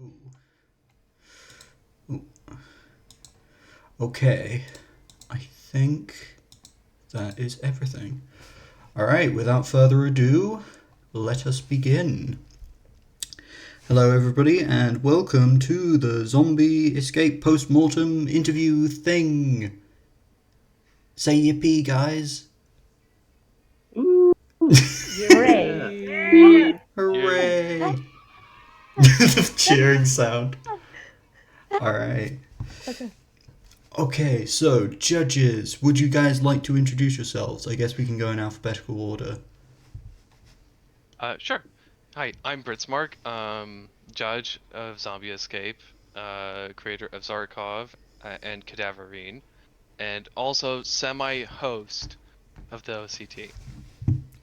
Ooh. Ooh. Okay, I think that is everything. All right, without further ado, let us begin. Hello, everybody, and welcome to the zombie escape post-mortem interview thing. Say yippee, guys. Ooh, Hooray! yeah. Yay. Hooray! The cheering sound. All right. Okay. Okay, so judges, would you guys like to introduce yourselves? I guess we can go in alphabetical order. Sure. Hi, I'm Britz Mark, judge of Zombie Escape, creator of Zarkov and Cadaverine, and also semi-host of the OCT.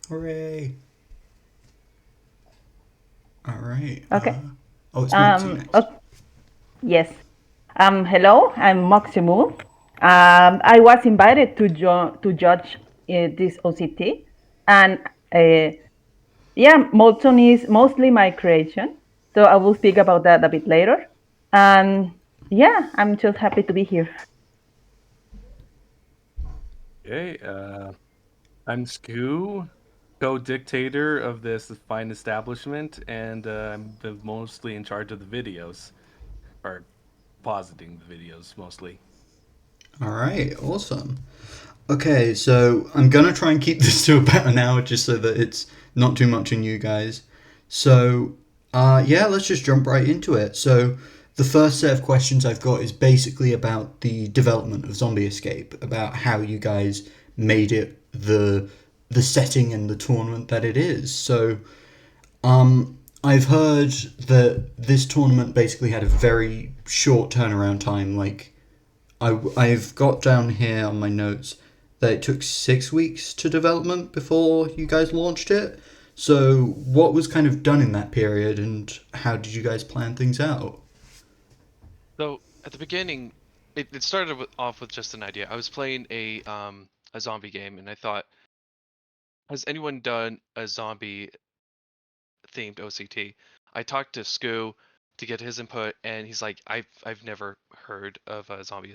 Hooray! All right. Okay. Oh, it's Moxie next. Yes. Hello, I'm Maximu. I was invited to judge this OCT, and yeah, Moleton is mostly my creation, so I will speak about that a bit later. And yeah, I'm just happy to be here. Okay, I'm Skoo, co-dictator of this fine establishment, and I'm mostly in charge of the videos, or positing the videos mostly. All right, awesome. Okay, so I'm gonna try and keep this to about an hour just so that it's not too much on you guys. So, yeah, let's just jump right into it. So, the first set of questions I've got is basically about the development of Zombie Escape, about how you guys made it the setting and the tournament that it is. So, I've heard that this tournament basically had a very short turnaround time. Like, I've got down here on my notes that it took 6 weeks to development before you guys launched it. So, what was kind of done in that period, and how did you guys plan things out? So at the beginning, it started off with just an idea. I was playing a zombie game, and I thought, has anyone done a zombie themed OCT? I talked to Skoo to get his input, and he's like, I've never heard of a zombie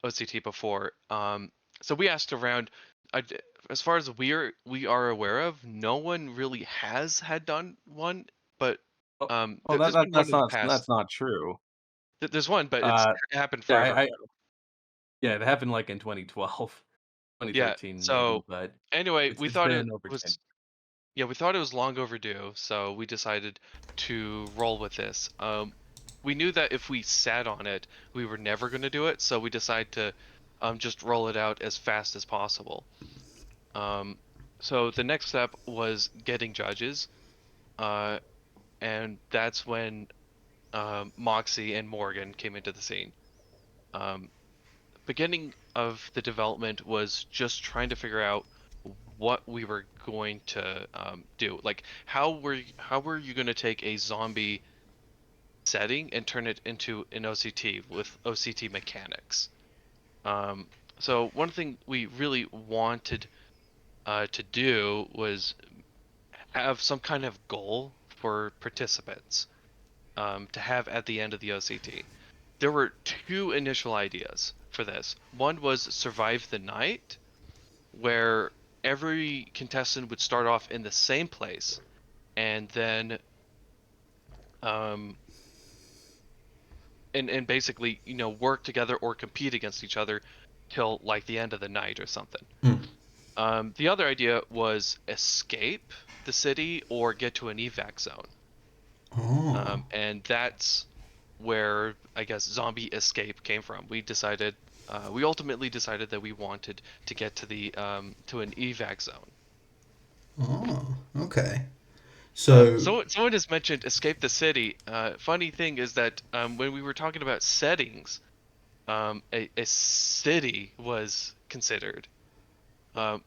OCT before. So we asked around. I, as far as we are aware of, no one really has had done one, but Oh, there's been one that's in the not past. true. There's one, but it's Uh, happened yeah, forever ago. yeah, it happened like in 2012, Yeah. 2013 maybe, So but anyway, it's been over 10. we thought it was long overdue, so we decided to roll with this. We knew that if we sat on it, we were never going to do it, so we decided to just roll it out as fast as possible. Um, so the next step was getting judges, uh, and that's when Moxie and Morgan came into the scene. Um, Beginning of the development was just trying to figure out what we were going to do. Like, how were you going to take a zombie setting and turn it into an OCT with OCT mechanics? Um, so one thing we really wanted to do was have some kind of goal for participants to have at the end of the OCT. There were two initial ideas for this. One was survive the night, where every contestant would start off in the same place and then um and basically, work together or compete against each other till like the end of the night or something. Hmm. The other idea was escape the city or get to an evac zone. Oh, And that's where I guess zombie escape came from. We ultimately decided that we wanted to get to the to an evac zone. oh, okay. So, So someone just mentioned escape the city. Funny thing is that when we were talking about settings, a city was considered. Um,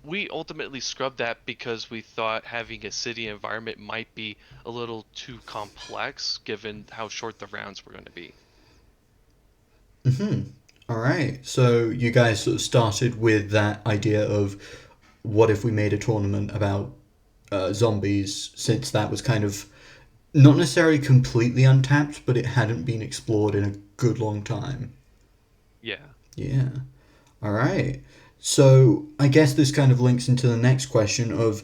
we ultimately scrubbed that because we thought having a city environment might be a little too complex given how short the rounds were going to be. all right. So, you guys sort of started with that idea of what if we made a tournament about zombies, since that was kind of not necessarily completely untapped, but it hadn't been explored in a good long time. Yeah. Yeah. All right. So I guess this kind of links into the next question of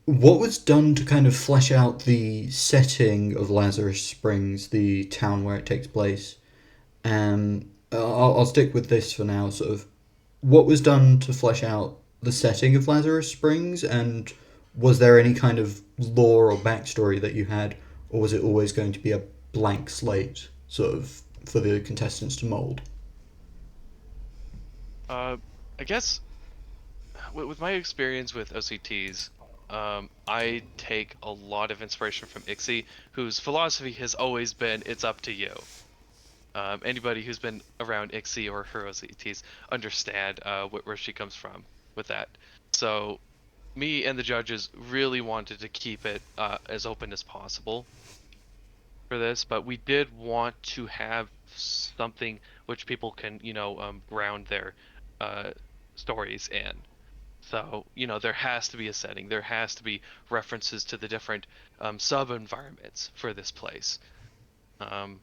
what was done to kind of flesh out the setting of Lazarus Springs, the town where it takes place. I'll stick with this for now. Sort of, what was done to flesh out the setting of Lazarus Springs, and was there any kind of lore or backstory that you had, or was it always going to be a blank slate, sort of, for the contestants to mold? I guess with my experience with OCTs, I take a lot of inspiration from Ixie, whose philosophy has always been "it's up to you." Anybody who's been around Ixie or her OCTs understand where she comes from with that. So me and the judges really wanted to keep it as open as possible for this, but we did want to have something which people can, ground their uh, stories in. So, there has to be a setting. There has to be references to the different sub-environments for this place. Um,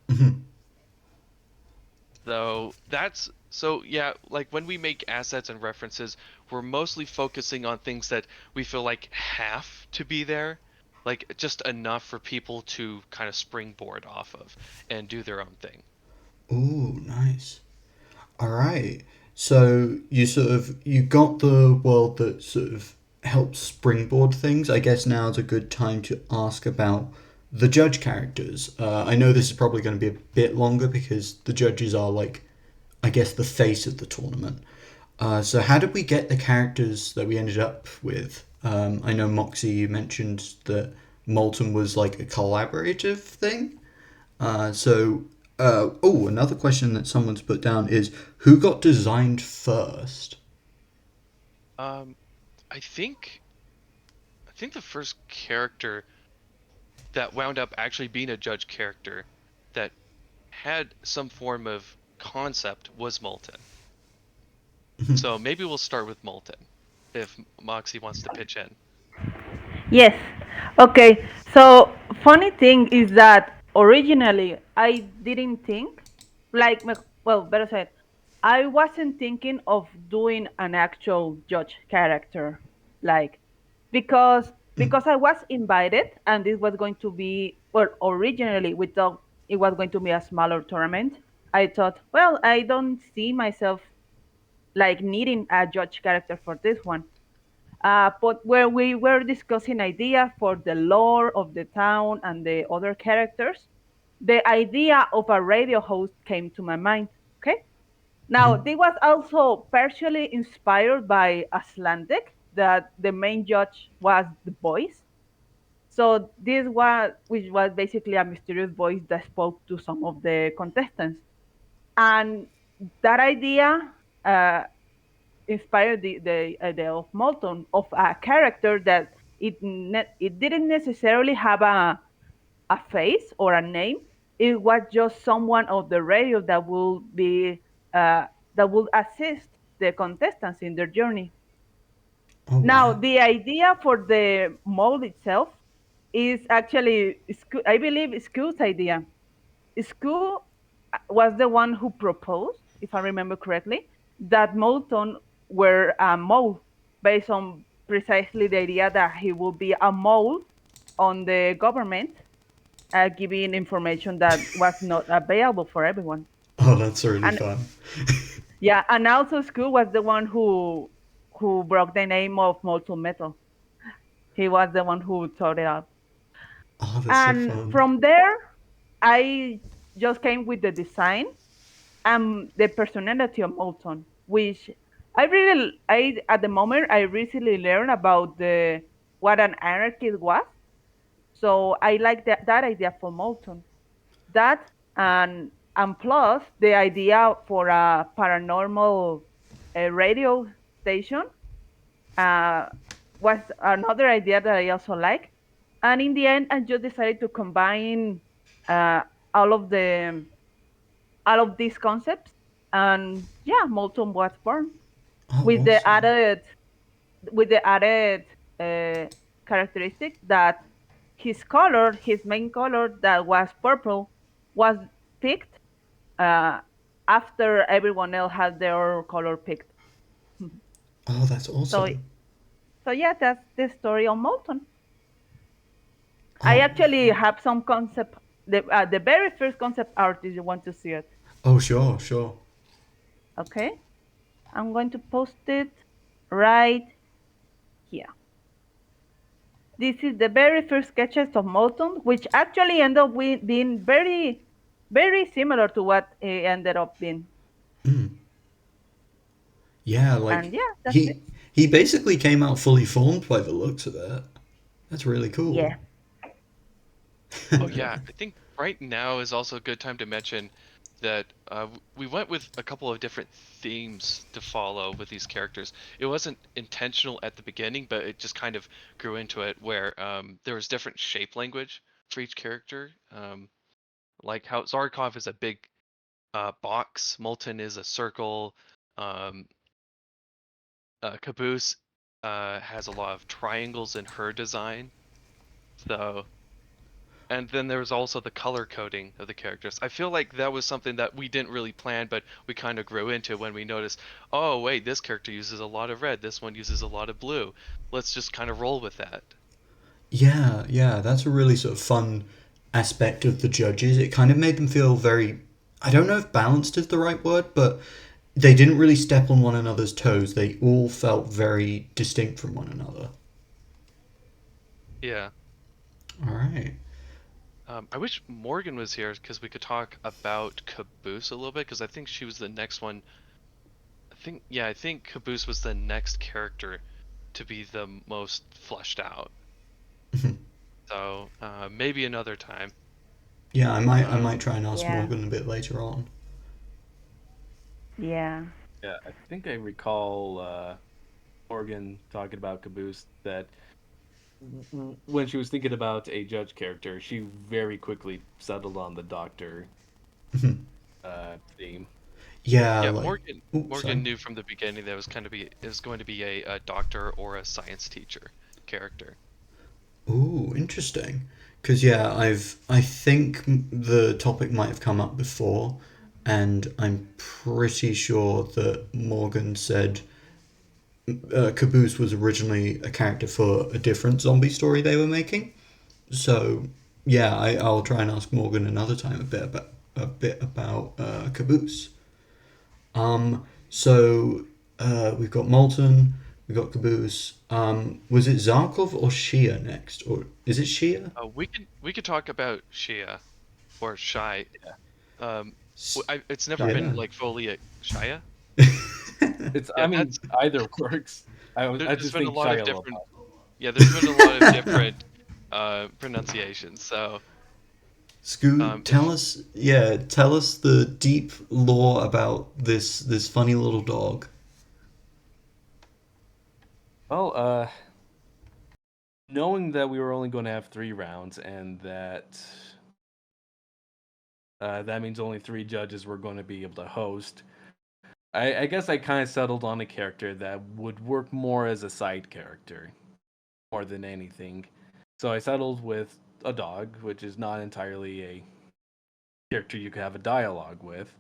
so yeah, like when we make assets and references, we're mostly focusing on things that we feel like have to be there, like just enough for people to kind of springboard off of and do their own thing. Ooh, nice. All right. So you got the world that sort of helps springboard things. I guess now is a good time to ask about the judge characters. I know this is probably going to be a bit longer because the judges are like, I guess, the face of the tournament. So how did we get the characters that we ended up with? I know Moxie, you mentioned that Moleton was like a collaborative thing. Another question that someone's put down is who got designed first? Um, I think I think the first character that wound up actually being a judge character that had some form of concept was Molten. So maybe we'll start with Molten if Moxie wants to pitch in. Yes. Okay. So funny thing is that originally I didn't think, well, better said, I wasn't thinking of doing an actual judge character, like because I was invited and this was going to be, well, originally we thought it was going to be a smaller tournament. I thought, well, I don't see myself like needing a judge character for this one. But where we were discussing ideas for the lore of the town and the other characters, the idea of a radio host came to my mind. Okay. Now, this was also partially inspired by Icelandic, that the main judge was the voice. So this was, which was basically a mysterious voice that spoke to some of the contestants. And that idea uh, inspired the idea of Moleton, of a character that it didn't necessarily have a face or a name. It was just someone of the radio that will be that will assist the contestants in their journey. Oh Now, wow. the idea for the mold itself is actually, I believe, Sku's idea. Sku was the one who proposed, if I remember correctly, that Moulton were a mole, based on precisely the idea that he would be a mole on the government, giving information that was not available for everyone. Oh, that's really And fun. yeah, and also Sku was the one who broke the name of Molten Metal. He was the one who thought it up. Oh, that's so And fun. from there, I just came with the design and the personality of Moulton, which I at the moment I recently learned about the what an anarchist was. So I like that idea for Moulton. That and plus the idea for a paranormal radio station uh, was another idea that I also like. And in the end, I just decided to combine uh, all of the all of these concepts, and yeah, Molten was born Oh, with the awesome. added with the added uh, characteristic that his color, his main color that was purple, was picked uh, after everyone else had their color picked. Oh, that's So, awesome. so yeah, that's the story of Moleton. I Oh, actually have some concept. The very first concept art. If you want to see it, oh, sure, sure. okay. I'm going to post it right here. This is the very first sketches of Moleton, which actually ended up being very, very similar to what it ended up being. Yeah, And like yeah, that's it. he basically came out fully formed by the looks of it. That's really cool. Yeah. Oh yeah, I think right now is also a good time to mention that we went with a couple of different themes to follow with these characters. It wasn't intentional at the beginning, but it just kind of grew into it where there was different shape language for each character. Like how Zarkov is a big box, Moulton is a circle, um, Caboose has a lot of triangles in her design. So and then there was also the color coding of the characters. I feel like that was something that we didn't really plan, but we kind of grew into when we noticed, oh, wait, this character uses a lot of red, this one uses a lot of blue. Let's just kind of roll with that. Yeah, yeah, that's a really sort of fun aspect of the judges. It kind of made them feel very, I don't know if balanced is the right word, but they didn't really step on one another's toes. They all felt very distinct from one another. Yeah. All right. I wish Morgan was here because we could talk about Caboose a little bit, because I think she was the next one. I think Caboose was the next character to be the most fleshed out. So maybe another time. Yeah, I Um, might try and ask Yeah. Morgan a bit later on. Yeah. Yeah, I think I recall Morgan talking about Caboose that when she was thinking about a judge character, she very quickly settled on the doctor theme. Yeah, Yeah, like, oops, sorry. Morgan knew from the beginning that it was going to be a doctor or a science teacher character. Ooh, interesting. Because yeah, I think the topic might have come up before, and I'm pretty sure that Morgan said Caboose was originally a character for a different zombie story they were making. So yeah, I'll try and ask Morgan another time a bit about Caboose. So we've got Moulton, we've got Caboose. Was it Zarkov or Shia next, or is it Shia? We could talk about Shia or Shai. Um, it's never Yeah. been like fully a Shia. It's, Yeah, I mean, that's either works. I there's just been a think lot of Shia different. LaBeouf. Yeah, there's been a lot of different pronunciations. So Scoot, if tell us the deep lore about this funny little dog. Well, knowing that we were only going to have 3 rounds and that that means only 3 judges were going to be able to host, I guess I kind of settled on a character that would work more as a side character more than anything. So I settled with a dog, which is not entirely a character you could have a dialogue with.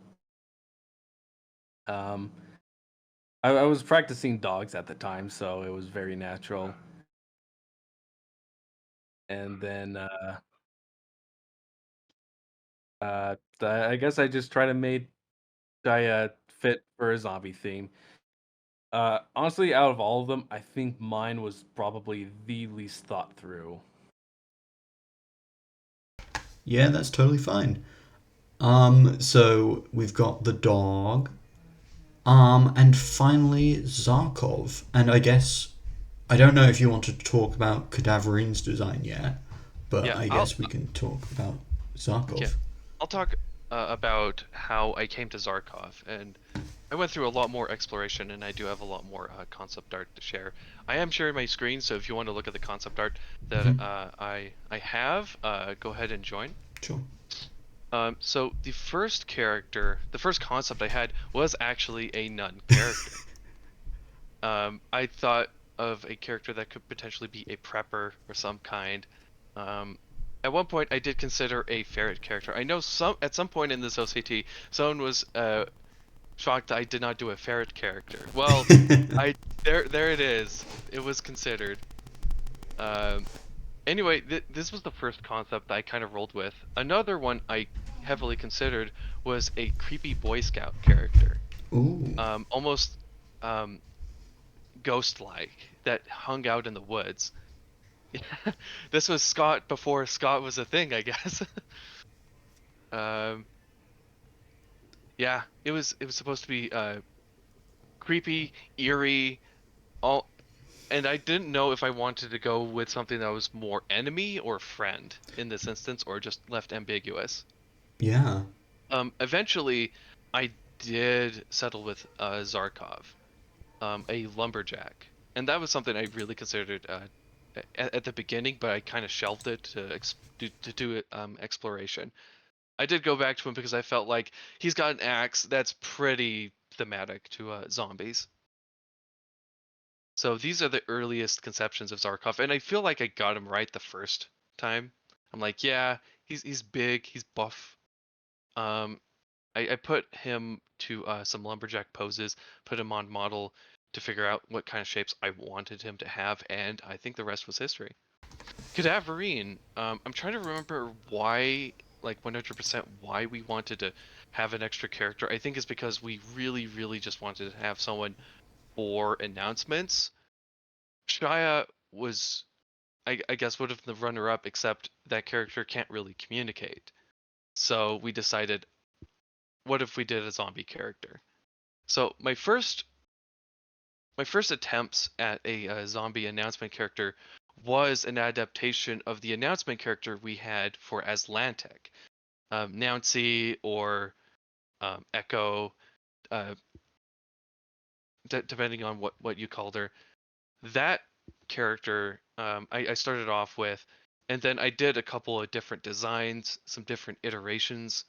Um, I was practicing dogs at the time, so it was very natural. And then I guess I just try to make Jaya fit for a zombie theme. Honestly, out of all of them, I think mine was probably the least thought through. Yeah, that's totally fine. So we've got the dog. And finally Zarkov. And I guess I don't know if you want to talk about Cadaverine's design yet, but yeah, I I'll guess we can talk about yeah, Zarkov. I'll talk about how I came to Zarkov, and I went through a lot more exploration, and I do have a lot more concept art to share. I am sharing my screen, so if you want to look at the concept art that Mhm. I have, go ahead and join. Sure. So the first concept I had was actually a nun character. I thought of a character that could potentially be a prepper or some kind, At one point, I did consider a ferret character. I know at some point in this OCT, someone was shocked I did not do a ferret character. Well, there it is. It was considered. Anyway, this was the first concept I kind of rolled with. Another one I heavily considered was a creepy Boy Scout character. Ooh. Almost ghost-like that hung out in the woods. This was Scott before Scott was a thing, I guess. Yeah, it was supposed to be creepy, eerie, all, and I didn't know if I wanted to go with something that was more enemy or friend in this instance, or just left ambiguous. Yeah. Eventually, I did settle with Zarkov, a lumberjack, and that was something I really considered at the beginning, but I kind of shelved it to do exploration. I did go back to him because I felt like he's got an axe that's pretty thematic to zombies. So these are the earliest conceptions of Zarkov, and I feel like I got him right the first time. I'm like, yeah, he's big, he's buff. I put him to some lumberjack poses, put him on model to figure out what kind of shapes I wanted him to have, and I think the rest was history. Cadaverine, I'm trying to remember why, like 100% why we wanted to have an extra character. I think it's because we really, really just wanted to have someone for announcements. Shia was, I guess, would have been the runner-up, except that character can't really communicate. So we decided, what if we did a zombie character? So my first attempts at a zombie announcement character was an adaptation of the announcement character we had for Aslantic, Nancy or Echo, depending on what you called her. That character I started off with, and then I did a couple of different designs, some different iterations.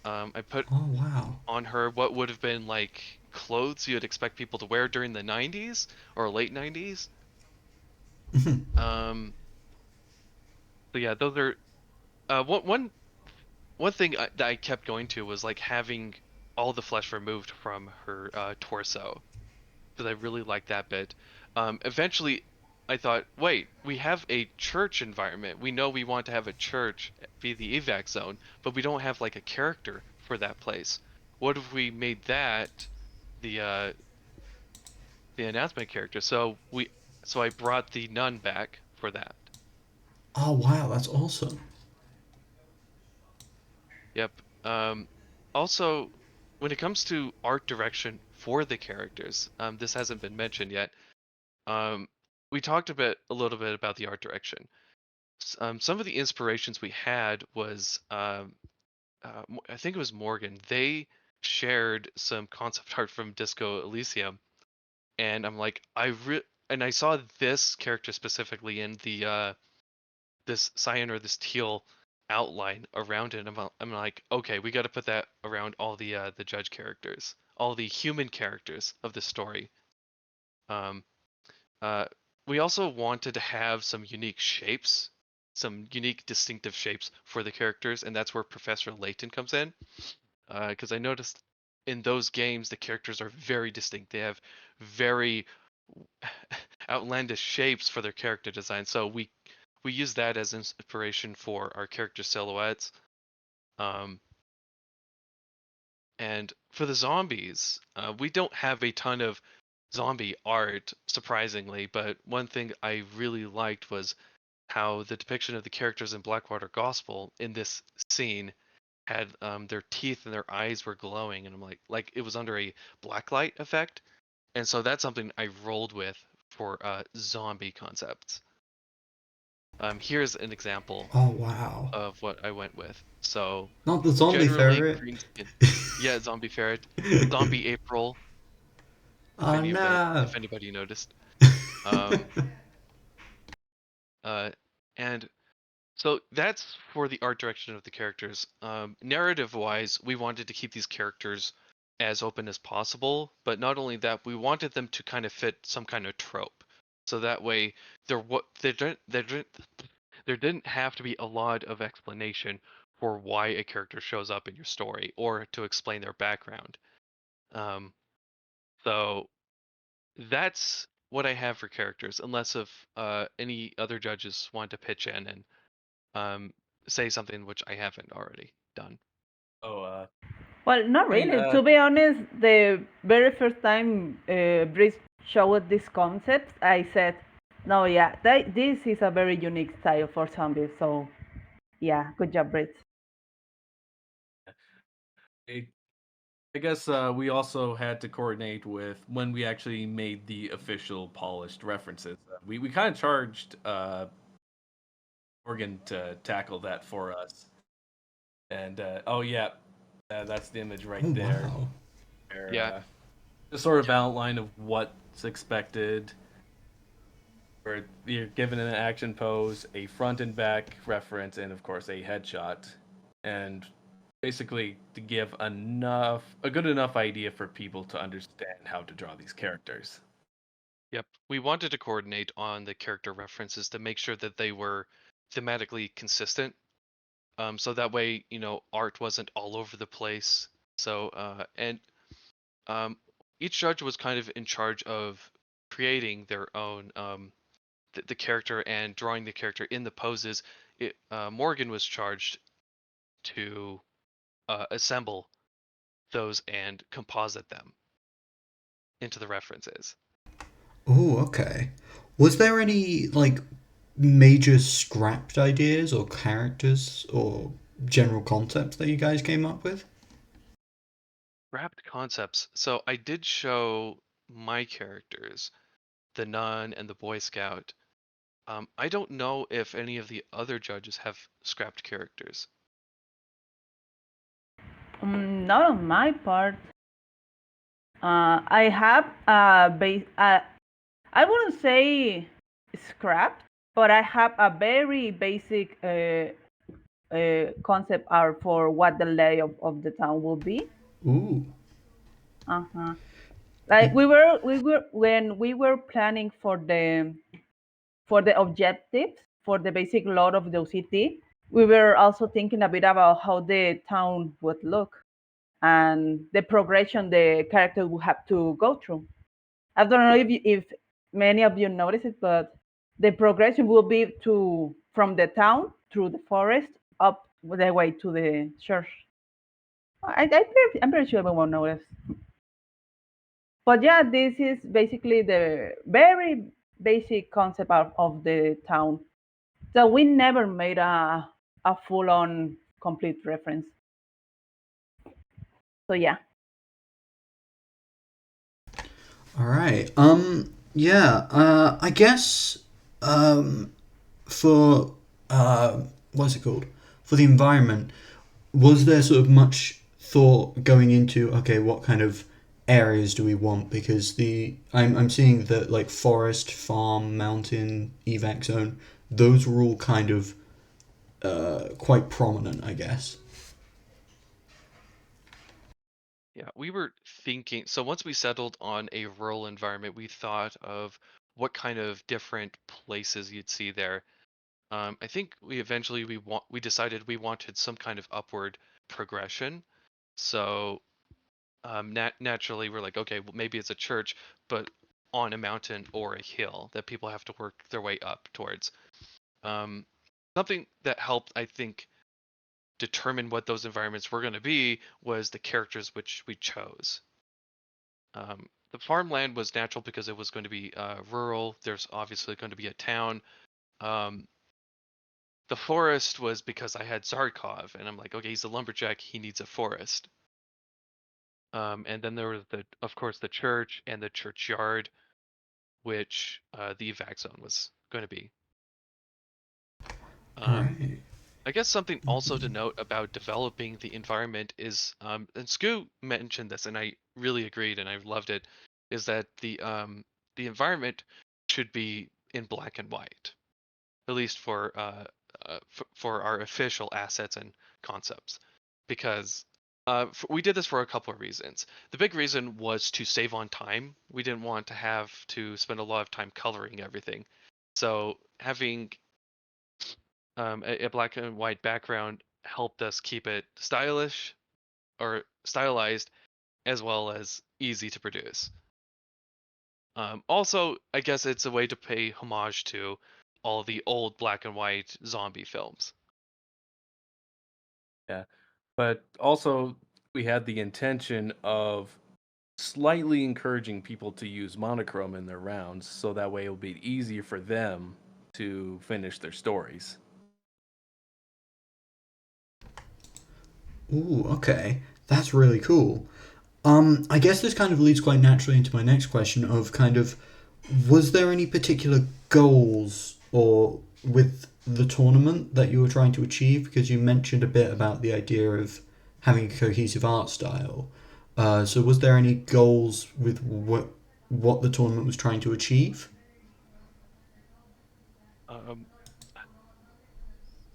I put Oh wow. on her what would have been like clothes you'd expect people to wear during the 90s or late 90s. Um, so yeah, those are one thing that I kept going to was like having all the flesh removed from her torso, because I really liked that bit. Eventually, I thought, wait, we have a church environment. We know we want to have a church be the evac zone, but we don't have like a character for that place. What if we made that the the announcement character? So I brought the nun back for that. Oh wow, that's awesome. Yep. Also, when it comes to art direction for the characters, this hasn't been mentioned yet. Um, we talked a little bit about the art direction. Some of the inspirations we had was, I think it was Morgan. They shared some concept art from Disco Elysium, and I'm like, and I saw this character specifically in the this cyan or this teal outline around it. I'm like, okay, we got to put that around all the judge characters, all the human characters of the story. Um, uh, we also wanted to have some unique shapes, some unique distinctive shapes for the characters, and that's where Professor Layton comes in. Because I noticed in those games the characters are very distinct. They have very outlandish shapes for their character design. So we use that as inspiration for our character silhouettes. Um, and for the zombies, we don't have a ton of zombie art, surprisingly, but one thing I really liked was how the depiction of the characters in Blackwater Gospel in this scene had their teeth and their eyes were glowing, and I'm like it was under a blacklight effect, and so that's something I rolled with for zombie concepts. Here's an example Oh wow. of what I went with. So Not the zombie generally ferret. green skin. Yeah, zombie ferret, zombie April. Oh no. If anybody noticed. Um, uh, and so that's for the art direction of the characters. Narrative-wise, we wanted to keep these characters as open as possible, but not only that, we wanted them to kind of fit some kind of trope. So that way, they're what there didn't have to be a lot of explanation for why a character shows up in your story or to explain their background. So that's what I have for characters, unless if any other judges want to pitch in and say something which I haven't already done. Oh, Well, not I mean, really. To be honest, the very first time Britz showed this concept, I said, no, yeah, this is a very unique style for zombies. So, yeah, good job, Britz. I guess we also had to coordinate with when we actually made the official polished references. We kind of charged Morgan to tackle that for us. And oh yeah, that's the image right Oh, there. wow. Where, Yeah. the sort of outline of what's expected. Where you're given an action pose, a front and back reference, and of course a headshot, and basically to give a good enough idea for people to understand how to draw these characters. Yep. We wanted to coordinate on the character references to make sure that they were thematically consistent. So that way, art wasn't all over the place. So, and each judge was kind of in charge of creating their own the character and drawing the character in the poses. Morgan was charged to assemble those and composite them into the references. Oh, okay. Was there any like major scrapped ideas or characters or general concepts that you guys came up with? Wrapped concepts. So I did show my characters, the nun and the Boy Scout. I don't know if any of the other judges have scrapped characters. Not on my part. I have a base. I wouldn't say scrapped, but I have a very basic concept art for what the layout of the town will be. Ooh. Uh-huh. Like we were when we were planning for the objectives for the basic load of the OCT, we were also thinking a bit about how the town would look and the progression the character would have to go through. I don't know if many of you notice it, but the progression will be to from the town through the forest up the way to the church. I'm pretty sure everyone noticed. But yeah, this is basically the very basic concept of the town. So we never made a full on complete reference. So yeah. All right. Yeah. I guess. For what's it called? For the environment, was there sort of much thought going into okay, what kind of areas do we want? Because I'm seeing that like forest, farm, mountain, evac zone, those were all kind of quite prominent, I guess. Yeah, we were thinking. So once we settled on a rural environment, we thought of what kind of different places you'd see there. I think we decided we wanted some kind of upward progression. So naturally, we're like, okay, well, maybe it's a church, but on a mountain or a hill that people have to work their way up towards. Um, Something that helped, I think, determine what those environments were going to be was the characters which we chose. The farmland was natural because it was going to be rural. There's obviously going to be a town. Um, the forest was because I had Zarkov, and I'm like, okay, he's a lumberjack. He needs a forest. And then there was of course, the church and the churchyard, which the evac zone was going to be. All Um, right. I guess something also to note about developing the environment is, and Scoo mentioned this, and I really agreed, and I loved it, is that the environment should be in black and white, at least for our official assets and concepts, because we did this for a couple of reasons. The big reason was to save on time. We didn't want to have to spend a lot of time coloring everything, so having a black and white background helped us keep it stylish or stylized as well as easy to produce. Also, I guess it's a way to pay homage to all the old black and white zombie films. Yeah. But also, we had the intention of slightly encouraging people to use monochrome in their rounds, so that way it'll be easier for them to finish their stories. Ooh, okay. That's really cool. I guess this kind of leads quite naturally into my next question of kind of, was there any particular goals or with the tournament that you were trying to achieve? Because you mentioned a bit about the idea of having a cohesive art style. So was there any goals with what the tournament was trying to achieve? Um,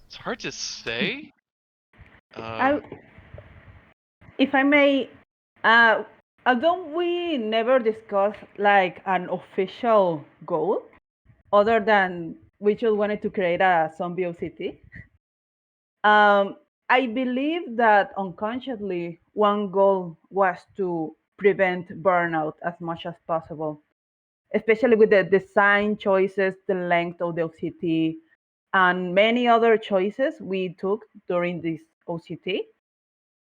it's hard to say. I, if I may, uh, although we never discussed like an official goal, other than we just wanted to create a zombie OCT, I believe that unconsciously one goal was to prevent burnout as much as possible, especially with the design choices, the length of the OCT, and many other choices we took during this OCT.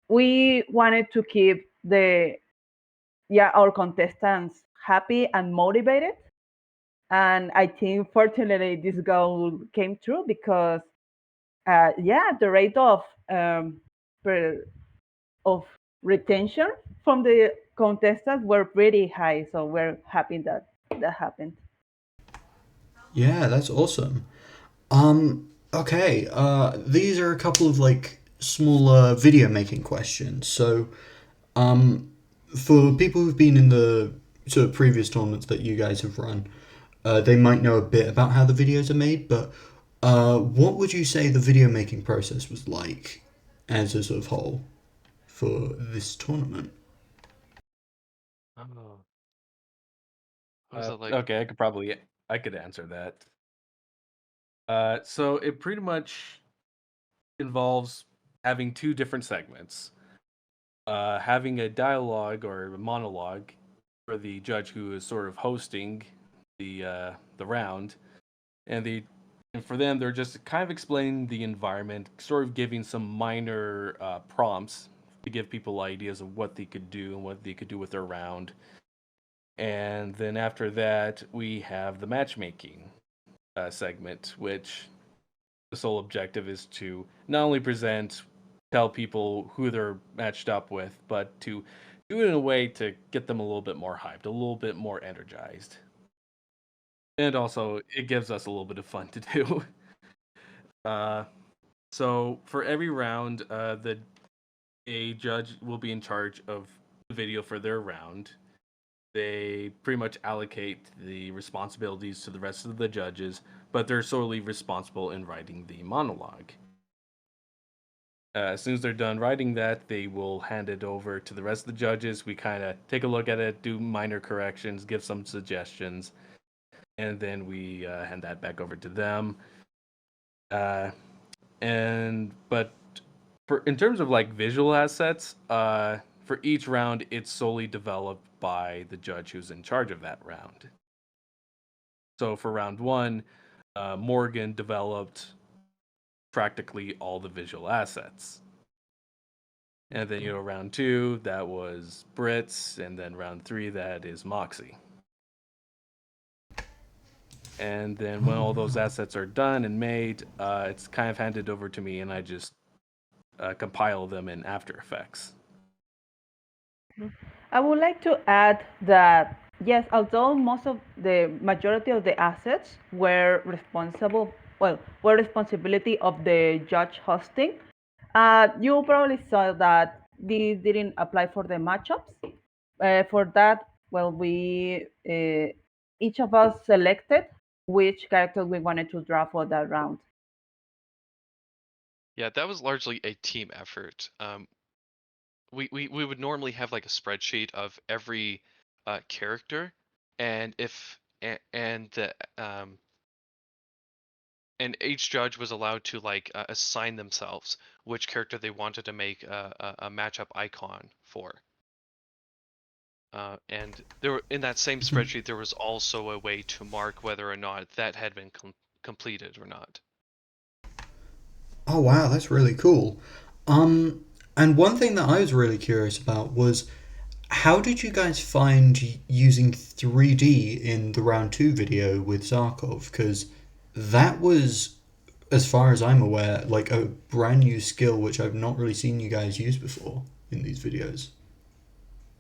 We wanted to keep our contestants happy and motivated. And I think fortunately this goal came true because the rate of retention from the contestants were pretty high. So we're happy that that happened. Yeah, that's awesome. Okay, these are a couple of like smaller video making questions. So, for people who've been in the sort of previous tournaments that you guys have run, they might know a bit about how the videos are made, but what would you say the video making process was like as a sort of whole for this tournament? Oh, what was it like? Okay, I could answer that. So it pretty much involves having two different segments. Having a dialogue or a monologue for the judge who is sort of hosting the round, and for them they're just kind of explaining the environment, sort of giving some minor prompts to give people ideas of what they could do and what they could do with their round. And then after that, we have the matchmaking segment, which the sole objective is to not only tell people who they're matched up with, but to do it in a way to get them a little bit more hyped, a little bit more energized. And also, it gives us a little bit of fun to do. uh, so for every round, a judge will be in charge of the video for their round. They pretty much allocate the responsibilities to the rest of the judges, but they're solely responsible in writing the monologue. As soon as they're done writing that, they will hand it over to the rest of the judges. We kind of take a look at it, do minor corrections, give some suggestions, and then we hand that back over to them. But in terms of like visual assets, for each round, it's solely developed by the judge who's in charge of that round. So for round one, Morgan developed practically all the visual assets. And then, round two, that was Britz. And then round three, that is Moxie. And then when all those assets are done and made, it's kind of handed over to me, and I just compile them in After Effects. I would like to add that yes, although most of the majority of the assets were responsibility of the judge hosting, you probably saw that these didn't apply for the matchups. For that, well, we each of us selected which character we wanted to draw for that round. Yeah, that was largely a team effort. We would normally have like a spreadsheet of every character, and if and the and each judge was allowed to like assign themselves which character they wanted to make a matchup icon for. And there, in that same spreadsheet, there was also a way to mark whether or not that had been completed or not. Oh wow, that's really cool. And one thing that I was really curious about was how did you guys find using 3D in the round two video with Zarkov? Because that was, as far as I'm aware, like a brand new skill which I've not really seen you guys use before in these videos.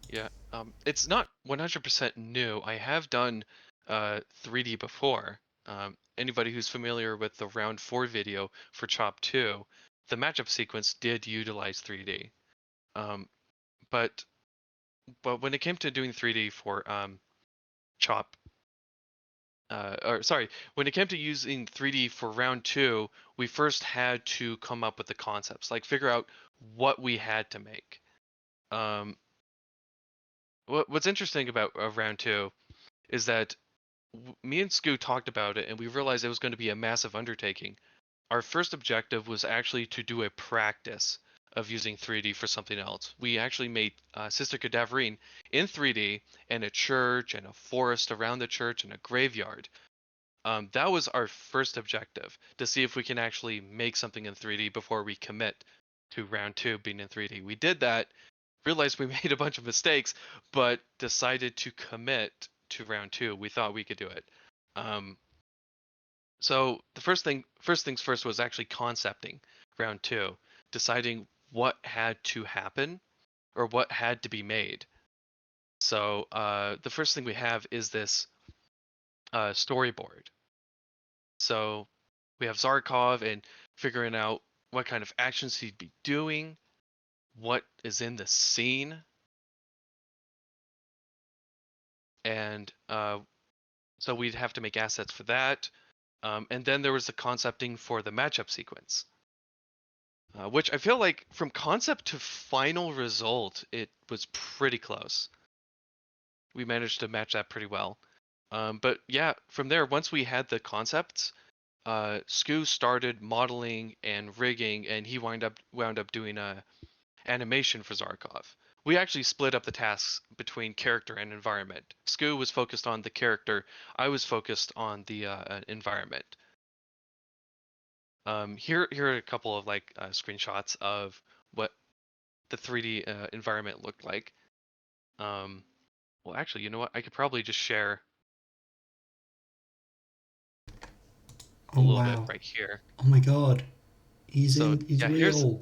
Yeah, it's not 100% new. I have done 3D before. Anybody who's familiar with the round 4 video for Chop 2, the matchup sequence did utilize 3D. Um, but when it came to doing 3D for Chop, or sorry, when it came to using 3D for round 2, we first had to come up with the concepts, like figure out what we had to make. Um, what's interesting about round 2 is that me and Scoo talked about it and we realized it was going to be a massive undertaking. Our first objective was actually to do a practice of using 3D for something else. We actually made Sister Cadaverine in 3D and a church and a forest around the church and a graveyard. That was our first objective, to see if we can actually make something in 3D before we commit to round 2 being in 3D. We did that, realized we made a bunch of mistakes, but decided to commit to round 2. We thought we could do it. So the first things first was actually concepting round 2, deciding what had to happen or what had to be made. So the first thing we have is this storyboard. So we have Zarkov and figuring out what kind of actions he'd be doing, what is in the scene, and so we'd have to make assets for that. And then there was the concepting for the matchup sequence, which I feel like from concept to final result, it was pretty close. We managed to match that pretty well. But yeah, from there, once we had the concepts, Scoo started modeling and rigging, and he wound up doing a animation for Zarkov. We actually split up the tasks between character and environment. Scoo was focused on the character. I was focused on the environment. Here are a couple of like screenshots of what the 3D environment looked like. Well, actually, you know what? I could probably just share a Oh little bit wow. right here. Oh my god. So He's yeah, real.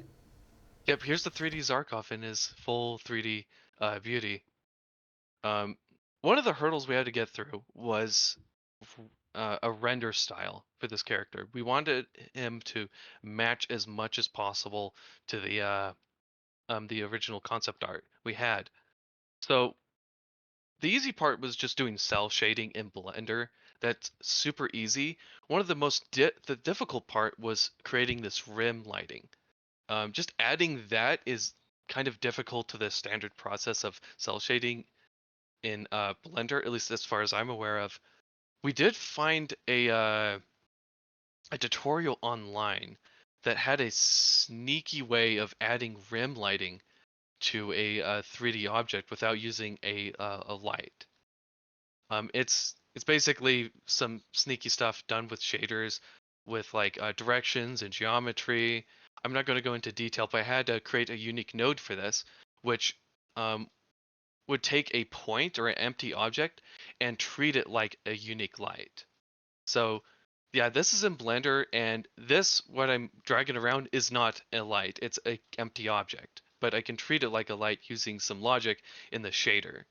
here's the 3D Zarkov in his full 3D beauty. Um, one of the hurdles we had to get through was a render style for this character. We wanted him to match as much as possible to the original concept art we had. So the easy part was just doing cell shading in Blender. That's super easy. One of the the difficult part was creating this rim lighting. Just adding that is kind of difficult to the standard process of cell shading in Blender, at least as far as I'm aware of. We did find a tutorial online that had a sneaky way of adding rim lighting to a 3D object without using a light. It's basically some sneaky stuff done with shaders, with like directions and geometry. I'm not going to go into detail, but I had to create a unique node for this, which um, would take a point or an empty object and treat it like a unique light. So yeah, this is in Blender, and this, what I'm dragging around, is not a light. It's an empty object, but I can treat it like a light using some logic in the shader.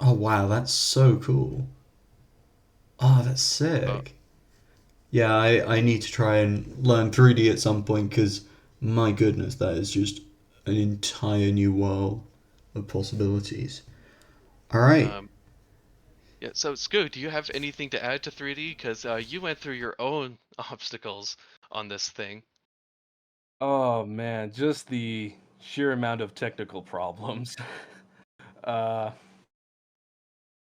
Oh wow, that's so cool. Oh, that's Uh, sick. Yeah, I need to try and learn 3D at some point because my goodness, that is just an entire new world of possibilities. All right. um, yeah, so Scoot, do you have anything to add to 3D? Because you went through your own obstacles on this thing. Oh man, just the sheer amount of technical problems. uh,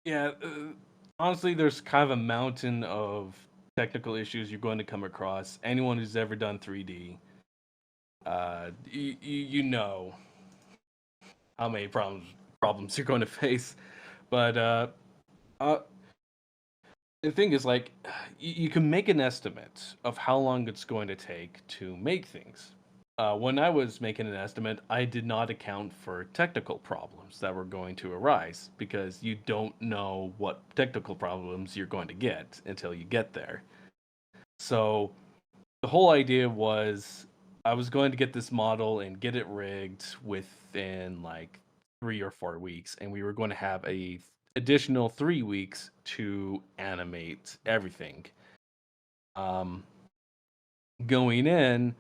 yeah, honestly, there's kind of a mountain of technical issues you're going to come across. Anyone who's ever done 3D, you know how many problems you're going to face. But uh, the thing is, like, you can make an estimate of how long it's going to take to make things. When I was making an estimate, I did not account for technical problems that were going to arise because you don't know what technical problems you're going to get until you get there. So the whole idea was I was going to get this model and get it rigged within like 3 or 4 weeks, and we were going to have a additional 3 weeks to animate everything. Um, Going in,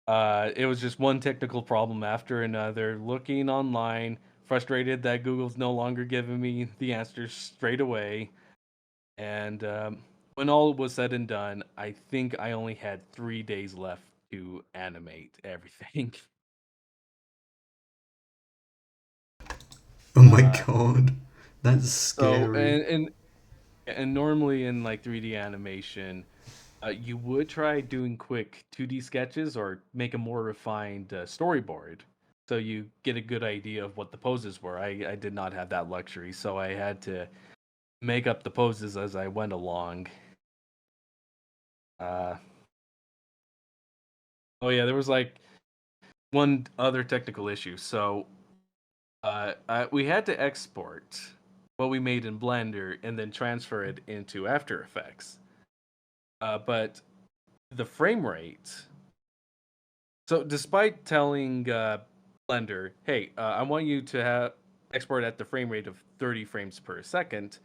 it was just one technical problem after another. Looking online, frustrated that Google's no longer giving me the answers straight away, and when all was said and done, I think I only had 3 days left to animate everything. Oh my Uh, god, that's so scary. and normally in like 3D animation, you would try doing quick 2D sketches or make a more refined storyboard, so you get a good idea of what the poses were. I did not have that luxury, so I had to make up the poses as I went along. Uh, oh yeah, there was like one other technical issue. So we had to export what we made in Blender and then transfer it into After Effects. But the frame rate. So despite telling Blender, "Hey, I want you to export at the frame rate of 30 frames per second,"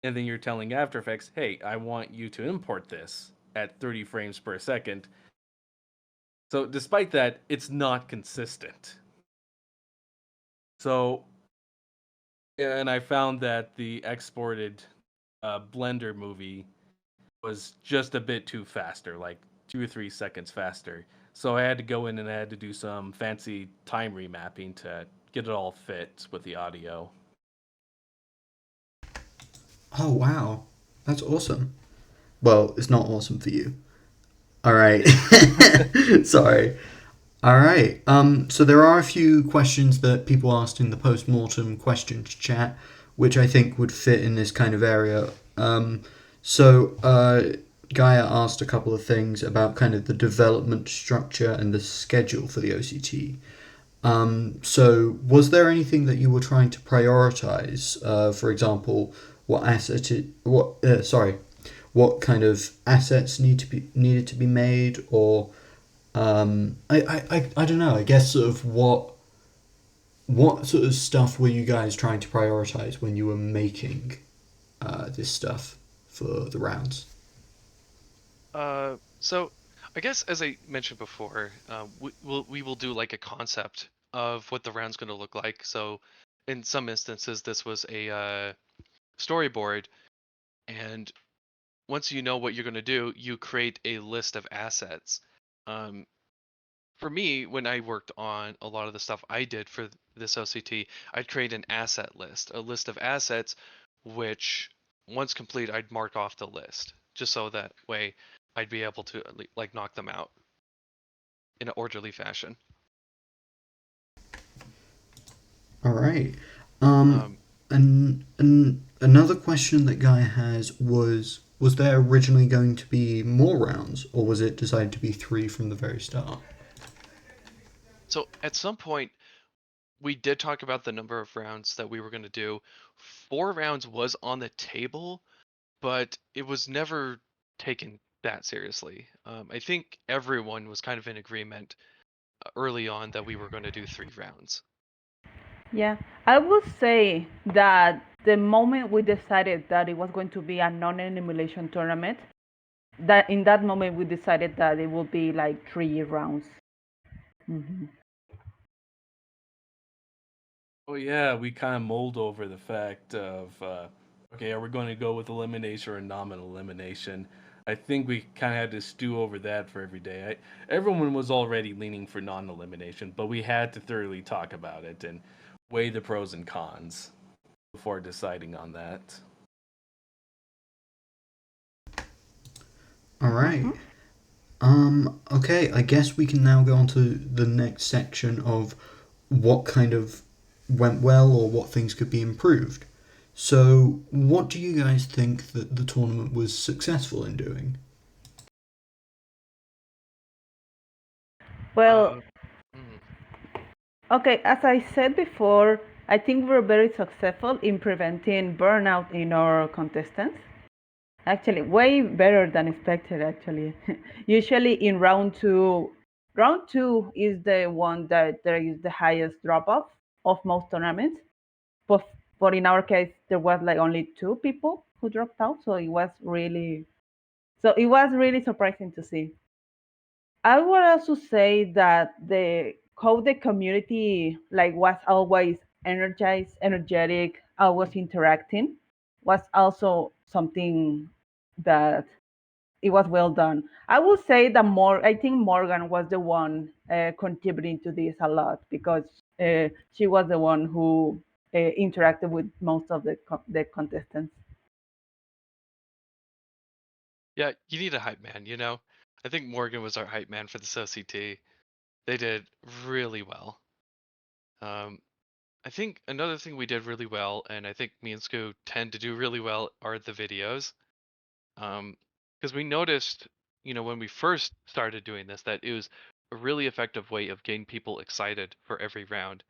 and then you're telling After Effects, "Hey, I want you to import this at 30 frames per second." So despite that, it's not consistent. So and I found that the exported Blender movie was just a bit too faster, like 2 or 3 seconds faster. So I had to go in and I had to do some fancy time remapping to get it all fit with the audio. Oh wow, that's awesome. Well, it's not awesome for you. All right. Sorry. All right. So there are a few questions that people asked in the post-mortem questions chat, which I think would fit in this kind of area. So Gaia asked a couple of things about kind of the development structure and the schedule for the OCT. So was there anything that you were trying to prioritize? For example, what kind of assets needed to be made, or I don't know. I guess sort of what sort of stuff were you guys trying to prioritize when you were making this stuff for the rounds? So I guess as I mentioned before, we will do like a concept of what the round's going to look like. So in some instances, this was a storyboard, and once you know what you're going to do, you create a list of assets. Um, for me, when I worked on a lot of the stuff I did for this OCT, I'd create an asset list, a list of assets, which once complete, I'd mark off the list, just so that way I'd be able to like knock them out in an orderly fashion. All right. Um, Um, and another question that Guy has was there originally going to be more rounds, or was it decided to be three from the very start? so at some point, we did talk about the number of rounds that we were going to do. 4 rounds was on the table, but it was never taken that seriously. I think everyone was kind of in agreement early on that we were going to do 3 rounds. Yeah, I would say that the moment we decided that it was going to be a non-elimination tournament, that in that moment we decided that it would be like 3 rounds. Hmm. Oh yeah, we kind of mulled over the fact of okay, are we going to go with elimination or nominal elimination? I think we kind of had to stew over that for every day. Everyone was already leaning for non-elimination, but we had to thoroughly talk about it and weigh the pros and cons before deciding on that. All right. Okay, I guess we can now go on to the next section of what kind of went well or what things could be improved. So, what do you guys think that the tournament was successful in doing? Well, Hmm. okay, as I said before, I think we're very successful in preventing burnout in our contestants. Actually, way better than expected, actually. Usually in round two is the one that there is the highest drop off of most tournaments. But, but in our case, there was like only two people who dropped out. So it was really surprising to see. I would also say that the community like was always energized, energetic, always interacting was also something that it was well done. I would say that I think Morgan was the one contributing to this a lot because she was the one who interacted with most of the contestants. Yeah, you need a hype man, you know? I think Morgan was our hype man for this OCT. They did really well. Um, I think another thing we did really well, and I think me and Scoo tend to do really well, are the videos. Because we noticed, when we first started doing this, that it was a really effective way of getting people excited for every round.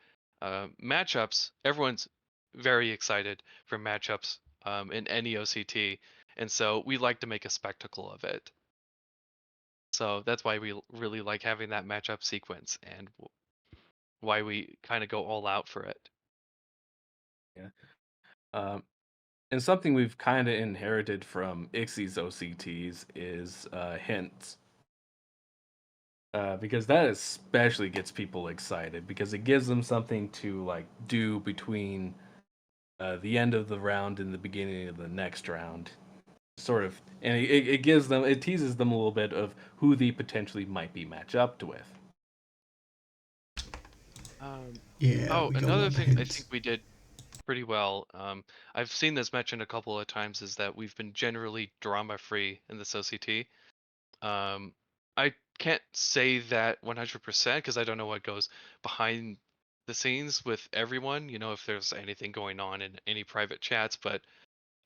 Matchups, everyone's very excited for matchups in any OCT, and so we like to make a spectacle of it. So that's why we really like having that matchup sequence and why we kind of go all out for it. Yeah. Um, and something we've kind of inherited from Ixie's OCTs is hints. Because that especially gets people excited because it gives them something to like do between the end of the round and the beginning of the next round. Sort of, and it teases them a little bit of who they potentially might be matched up with. Yeah, Oh, we got a lot another of thing I think hints. we did pretty well. I've seen this mentioned a couple of times is that we've been generally drama free in this OCT. Um, I can't say that 100% because I don't know what goes behind the scenes with everyone, if there's anything going on in any private chats, but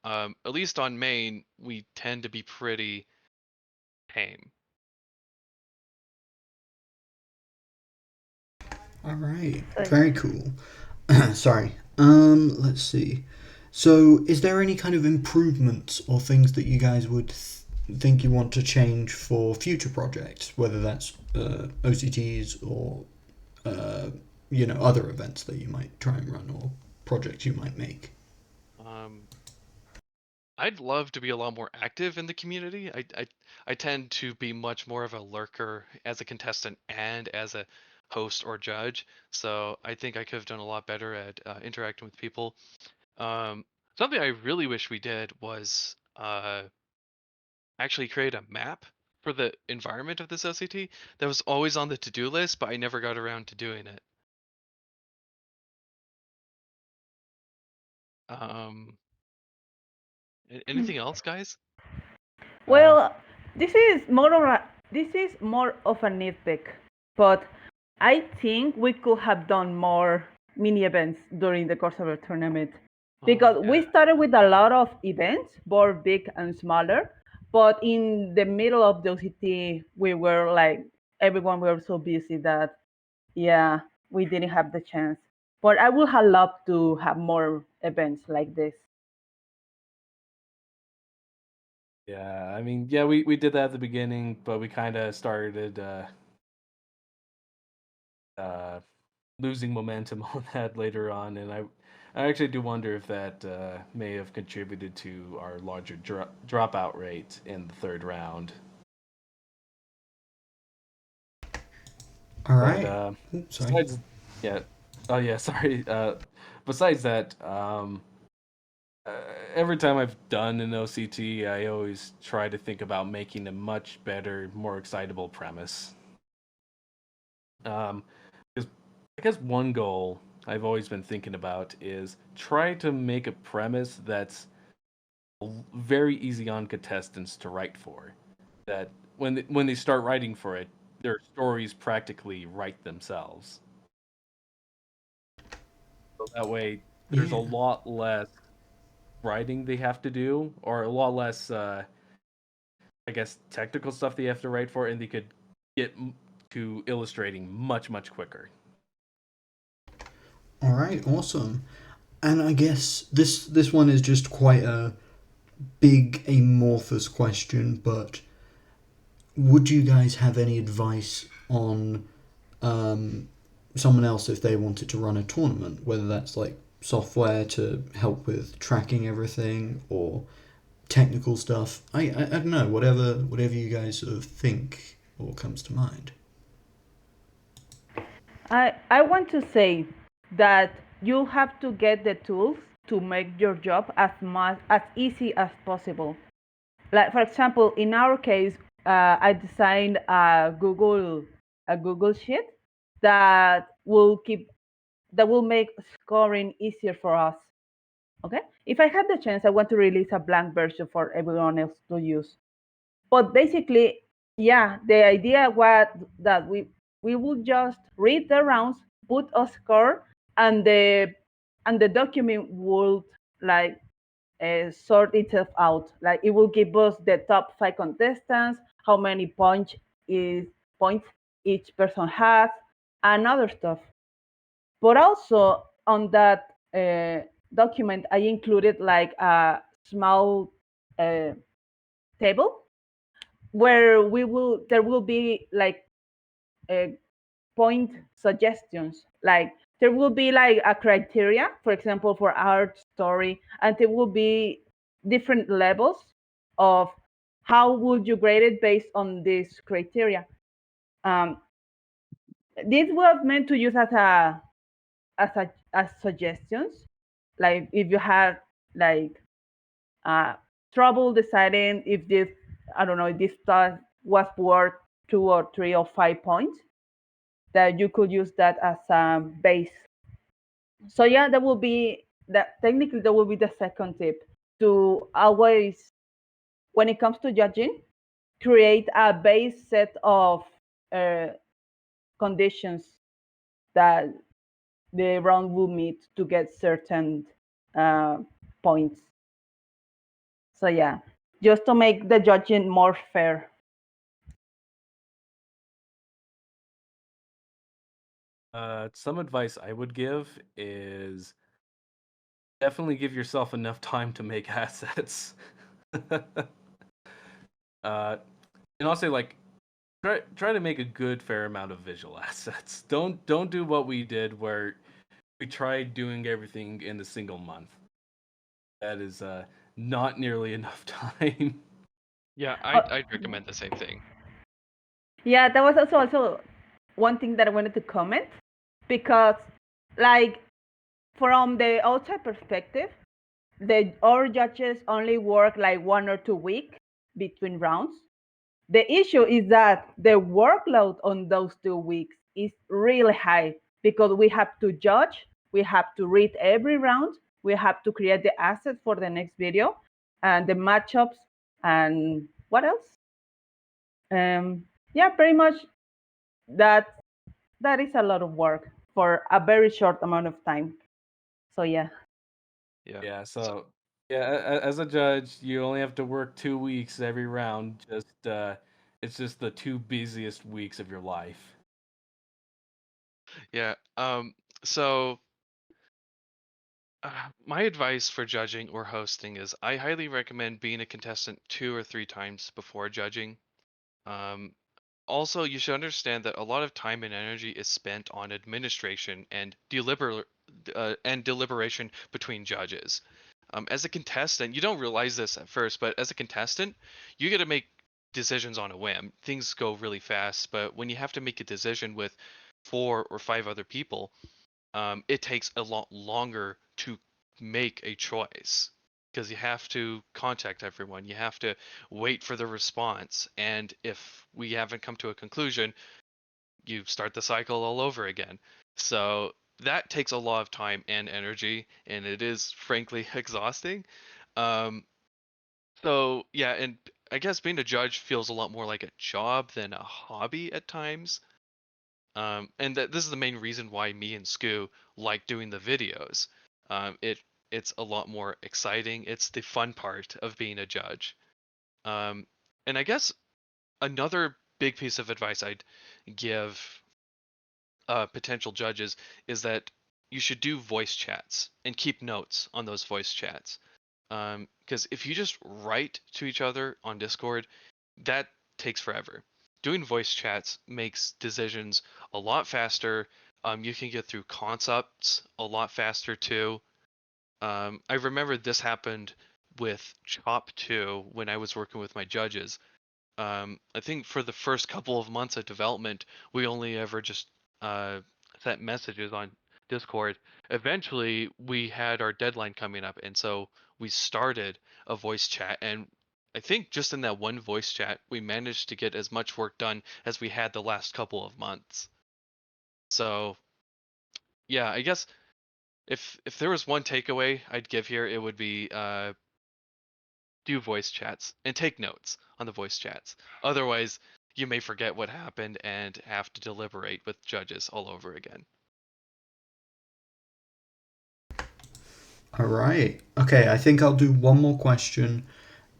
at least on main, we tend to be pretty tame. All right, So, very cool. Sorry. Let's see. So, is there any kind of improvements or things that you guys would think you want to change for future projects, whether that's OCTs or other events that you might try and run or projects you might make? Um, I'd love to be a lot more active in the community. I tend to be much more of a lurker as a contestant and as a host or judge. So I think I could have done a lot better at interacting with people. Um, Something I really wish we did was actually create a map for the environment of this OCT that was always on the to-do list, but I never got around to doing it. Um, anything else, guys? Uh, well, this is more of a nitpick, but I think we could have done more mini events during the course of the tournament Oh because yeah. we started with a lot of events, both big and smaller. But in the middle of the OCT, we were like everyone were so busy that yeah, we didn't have the chance. But I would have loved to have more events like this. yeah, I mean, yeah, we did that at the beginning, but we kind of started uh, losing momentum on that later on, and I actually do wonder if that may have contributed to our larger dropout rate in the third round. All But right. Oops, sorry. besides, yeah, oh yeah, sorry. Besides that, uh, every time I've done an OCT, I always try to think about making a much better, more excitable premise. Because I guess one goal I've always been thinking about is try to make a premise that's very easy on contestants to write for. that when they start writing for it, their stories practically write themselves. So that way, there's a Yeah. lot less writing they have to do, or a lot less, I guess, technical stuff they have to write for, and they could get to illustrating much quicker. All right, awesome. And I guess this one is just quite a big amorphous question, but would you guys have any advice on someone else if they wanted to run a tournament, whether that's like software to help with tracking everything or technical stuff? I don't know, whatever you guys sort of think or comes to mind. I want to say that you have to get the tools to make your job as easy as possible. Like for example, in our case, I designed a Google sheet that will make scoring easier for us. Okay, if I had the chance, I want to release a blank version for everyone else to use. But basically, yeah, the idea was that we would just read the rounds, put a score, and the document would like sort itself out. Like it will give us the top 5 contestants, how many points each person has, and other stuff. But also on that document, I included like a small table where there will be like point suggestions. Like there will be like a criteria, for example, for art, story, and there will be different levels of how would you grade it based on this criteria. Um, this was meant to use as suggestions, like if you have like trouble deciding if this, I don't know, if this task was worth 2 or 3 or 5 points, that you could use that as a base. So yeah, that will be that. Technically, that will be the second tip, to always, when it comes to judging, create a base set of uh, conditions that the round will meet to get certain uh, points. So yeah, just to make the judging more fair. Some advice I would give is definitely give yourself enough time to make assets. And also like try to make a good fair amount of visual assets. Don't do what we did where we tried doing everything in a single month. That is not nearly enough time. Yeah, Uh, I'd recommend the same thing. yeah, that was also one thing that I wanted to comment, because like from the outside perspective, our judges only work like 1 or 2 weeks between rounds. The issue is that the workload on those 2 weeks is really high, because we have to judge, we have to read every round, we have to create the assets for the next video, and the matchups, and what else? Yeah, pretty much that that is a lot of work for a very short amount of time. So yeah. Yeah, so yeah, as a judge, you only have to work 2 weeks every round. Just it's just the 2 busiest weeks of your life. Yeah. So my advice for judging or hosting is I highly recommend being a contestant 2 or 3 times before judging. Um, Also, you should understand that a lot of time and energy is spent on administration and deliberation between judges. As a contestant, you don't realize this at first, but as a contestant, you get to make decisions on a whim. Things go really fast, but when you have to make a decision with 4 or 5 other people, it takes a lot longer to make a choice because you have to contact everyone. You have to wait for the response. And if we haven't come to a conclusion, you start the cycle all over again. So that takes a lot of time and energy, and it is frankly exhausting. Um, so yeah, and I guess being a judge feels a lot more like a job than a hobby at times. And this is the main reason why me and Scoo like doing the videos. It's a lot more exciting. It's the fun part of being a judge. And I guess another big piece of advice I'd give potential judges is that you should do voice chats and keep notes on those voice chats. Because if you just write to each other on Discord, that takes forever. Doing voice chats makes decisions a lot faster. You can get through concepts a lot faster too. I remember this happened with Chop 2 when I was working with my judges. I think for the first couple of months of development, we only ever just sent messages on Discord. Eventually, we had our deadline coming up, and so we started a voice chat. And I think just in that one voice chat, we managed to get as much work done as we had the last couple of months. So, yeah, I guess if there was one takeaway I'd give here, it would be do voice chats and take notes on the voice chats. Otherwise, you may forget what happened and have to deliberate with judges all over again. All right. Okay, I think I'll do one more question,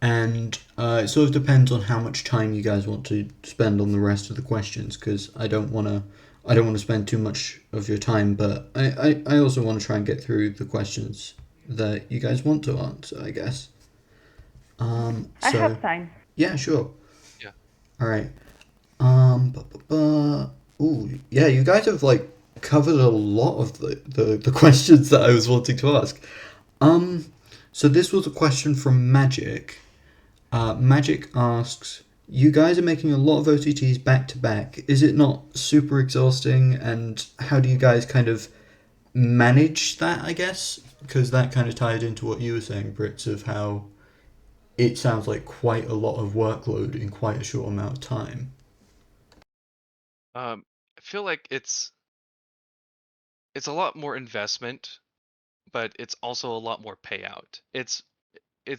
and it sort of depends on how much time you guys want to spend on the rest of the questions, because I don't want to spend too much of your time, but I also want to try and get through the questions that you guys want to answer, I guess. I have time. Yeah, sure. Yeah. All right. Ooh, yeah, you guys have like covered a lot of the questions that I was wanting to ask. So this was a question from Magic. Magic asks, you guys are making a lot of OCTs back to back. Is it not super exhausting? And how do you guys kind of manage that, I guess? Because that kind of tied into what you were saying, Britz, of how it sounds like quite a lot of workload in quite a short amount of time. I feel like it's a lot more investment, but it's also a lot more payout. It's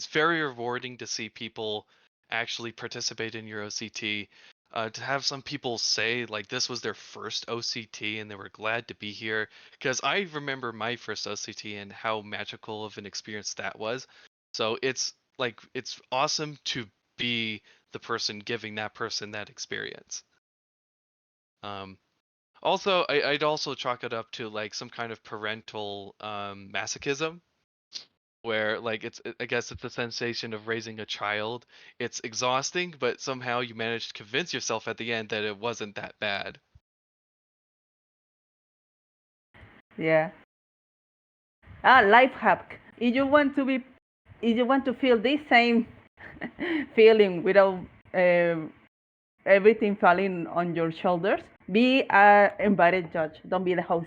very rewarding to see people actually participate in your OCT. To have some people say like this was their first OCT and they were glad to be here, because I remember my first OCT and how magical of an experience that was. So it's awesome to be the person giving that person that experience. Also, I'd also chalk it up to like some kind of parental masochism, where like I guess it's the sensation of raising a child. It's exhausting, but somehow you manage to convince yourself at the end that it wasn't that bad. Yeah. Life hack. If you want to feel this same feeling without everything falling on your shoulders, be an invited judge. Don't be the host.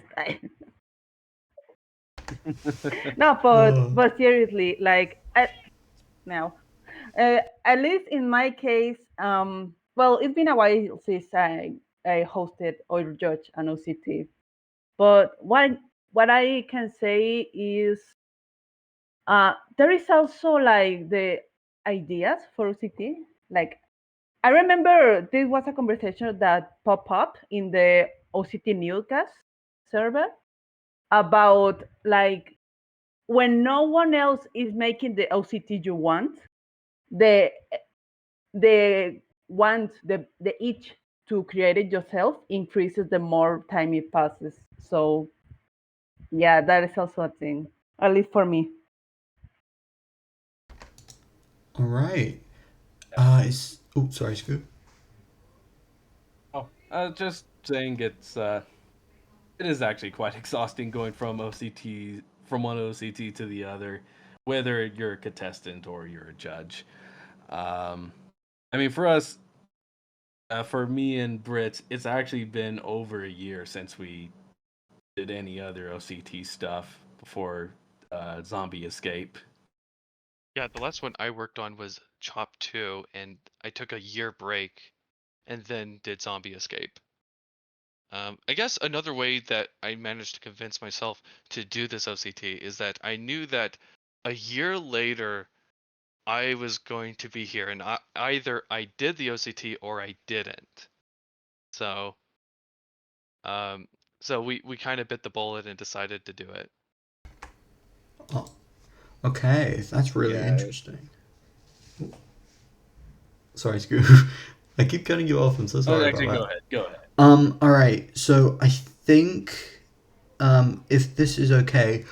No, but seriously, like now, at least in my case, well, it's been a while since I hosted or judged an OCT. But what I can say is there is also like the ideas for OCT. Like I remember this was a conversation that popped up in the OCT newscast server about like when no one else is making the OCT you want, the the itch to create it yourself increases the more time it passes. So yeah, that is also a thing, at least for me. All right. Sorry, Scoop. Oh, just saying it is actually quite exhausting going from one OCT to the other, whether you're a contestant or you're a judge. I mean, for us, for me and Brit, it's actually been over a year since we did any other OCT stuff before Zombie Escape. Yeah, the last one I worked on was Chop 2, and I took a year break and then did Zombie Escape. I guess another way that I managed to convince myself to do this OCT is that I knew that a year later, I was going to be here, and either I did the OCT or I didn't. So, we kind of bit the bullet and decided to do it. Oh, okay, that's really Yeah. interesting. Sorry, Scoo. I keep cutting you off. I'm so sorry actually, about that. go ahead. All right. So I think, if this is okay,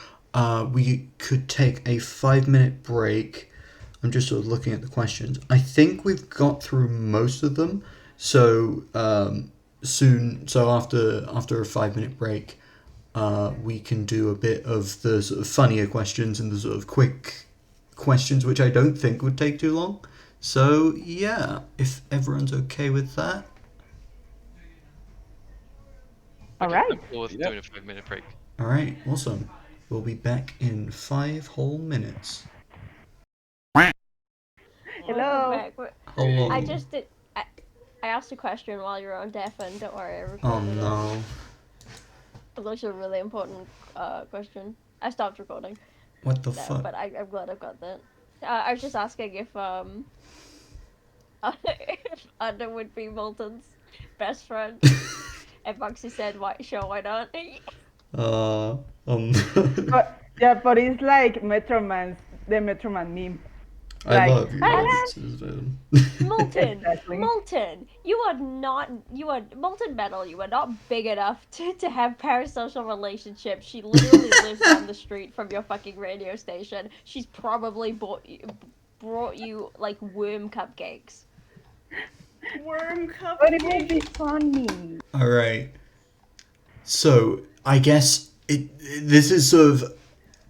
we could take a 5-minute break. I'm just sort of looking at the questions. I think we've got through most of them. So soon. So after a 5-minute break, we can do a bit of the sort of funnier questions and the sort of quick questions, which I don't think would take too long. So yeah, if everyone's okay with that. All Okay, right. I'm cool with Yep. doing a 5-minute break. All right, awesome. We'll be back in 5 whole minutes. Hello. Welcome back. Hello. I just did. I asked a question while you were on deafen. Don't worry, I Oh recorded no. it. It was a really important question. I stopped recording, What the fuck? but I'm glad I've got that. I was just asking if if Under would be Moulton's best friend, and Moxie said, "Why? Sure, why not?" But yeah, but it's like the Metro Man meme. I Like, love you. ah! Moulton, Exactly. Moulton, you are Moulton Metal. You are not big enough to have parasocial relationships. She literally lives down the street from your fucking radio station. She's probably brought you like worm cupcakes. Worm cup. But it would be funny. All right. So I guess this is sort of,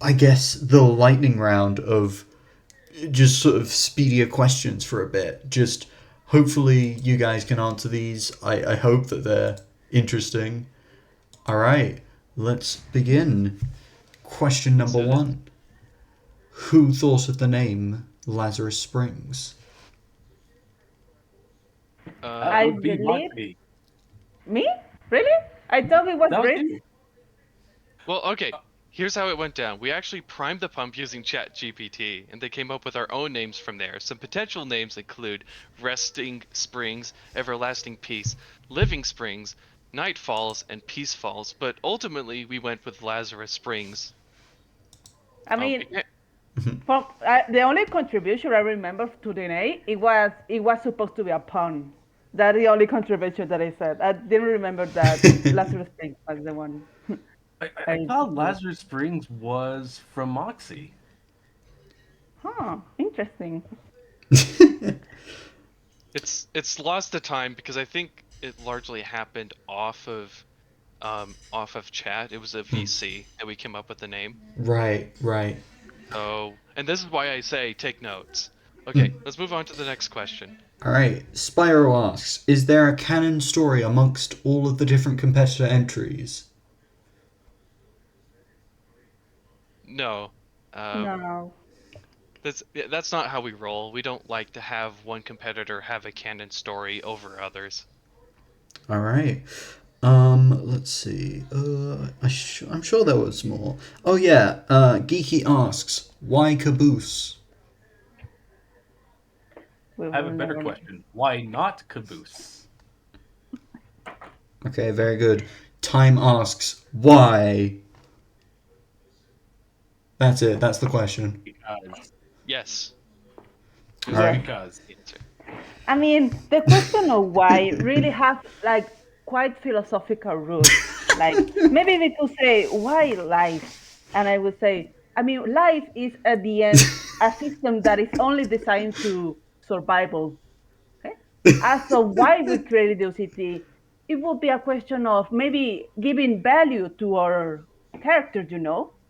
I guess, the lightning round of just sort of speedier questions for a bit. Just hopefully you guys can answer these. I hope that they're interesting. All right, let's begin. Question number 1. Who thought of the name Lazarus Springs? I Would be believe- Moxie. Me? Really? I thought it was That was Britz. you. Well, okay. Here's how it went down. We actually primed the pump using ChatGPT, and they came up with our own names from there. Some potential names include Resting Springs, Everlasting Peace, Living Springs, Night Falls, and Peace Falls, but ultimately we went with Lazarus Springs. I mean, Okay. the only contribution I remember to the name, it was supposed to be a pun. That's the only contribution that I said. I didn't remember that Lazarus Springs was the one. I thought Lazarus Springs was from Moxie. Huh, interesting. It's lost the time because I think it largely happened off of chat. It was a VC that we came up with the name. Right. So, and this is why I say take notes. Okay, let's move on to the next question. All right. Spyro asks, is there a canon story amongst all of the different competitor entries? No. No. That's not how we roll. We don't like to have one competitor have a canon story over others. All right. Let's see. I'm sure there was more. Oh yeah. Geeky asks, why Caboose? We I have a will better never know. question. Why not Caboose? Okay, very good. Time asks, why? That's it. That's the question. Because. Yes. All right. Because. The answer. I mean, the question of why really has like quite philosophical roots. Like maybe we could say why life, and I would say, I mean, life is at the end a system that is only designed to survival. Okay. As of why we created the OCT, it would be a question of maybe giving value to our characters.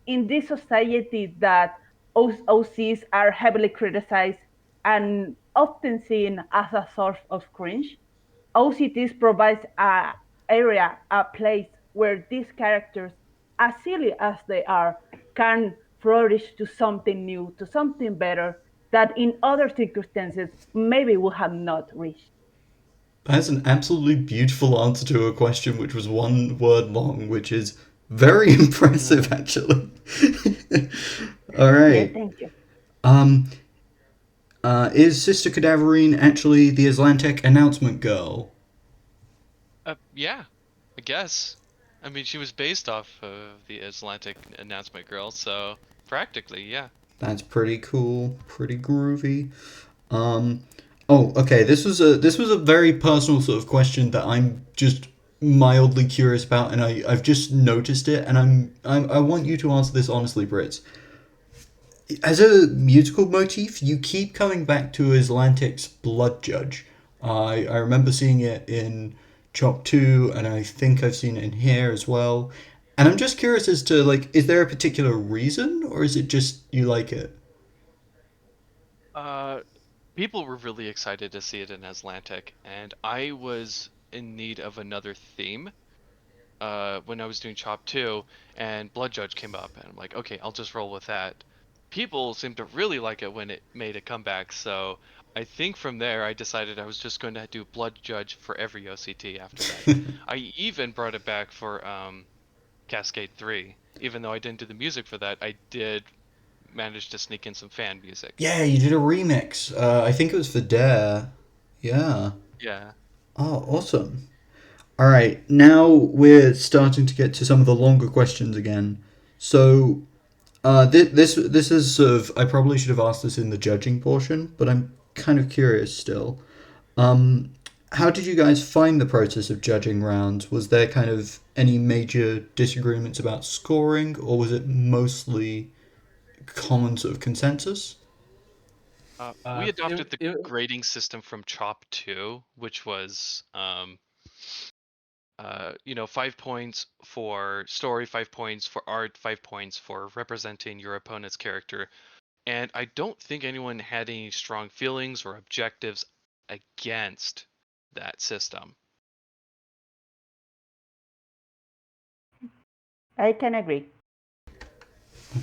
In this society that OCs are heavily criticized and often seen as a source of cringe, OCTs provides a place where these characters, as silly as they are, can flourish to something new, to something better that in other circumstances maybe would have not reached. That's an absolutely beautiful answer to a question which was one word long, which is very impressive, actually. All Yeah, right. thank you. Is Sister Cadaverine actually the Atlantic announcement girl? Yeah, I guess. I mean, she was based off of the Atlantic announcement girl, so practically, yeah. That's pretty cool, pretty groovy. Um, oh, okay. This was a very personal sort of question that I'm just mildly curious about, and I've just noticed it, and I want you to answer this honestly, Brits. As a musical motif, you keep coming back to Atlantic's Blood Judge. I remember seeing it in Chop 2, and I think I've seen it in here as well. And I'm just curious as to, like, is there a particular reason, or is it just you like it? Uh, People were really excited to see it in Atlantic, and I was in need of another theme when I was doing Chop 2, and Blood Judge came up, and I'm like, okay, I'll just roll with that. People seemed to really like it when it made a comeback, so I think from there I decided I was just going to do Blood Judge for every OCT after that. I even brought it back for Cascade 3. Even though I didn't do the music for that, I did manage to sneak in some fan music. Yeah, you did a remix. I think it was for Dare. Yeah. Yeah. Oh, awesome. All right, now we're starting to get to some of the longer questions again. So, this is sort of, I probably should have asked this in the judging portion, but I'm kind of curious still. Um, how did you guys find the process of judging rounds? Was there kind of any major disagreements about scoring, or was it mostly common sort of consensus? We adopted the It grading system from Chop 2, which was 5 points for story, 5 points for art, 5 points for representing your opponent's character. And I don't think anyone had any strong feelings or objectives against that system. I can agree.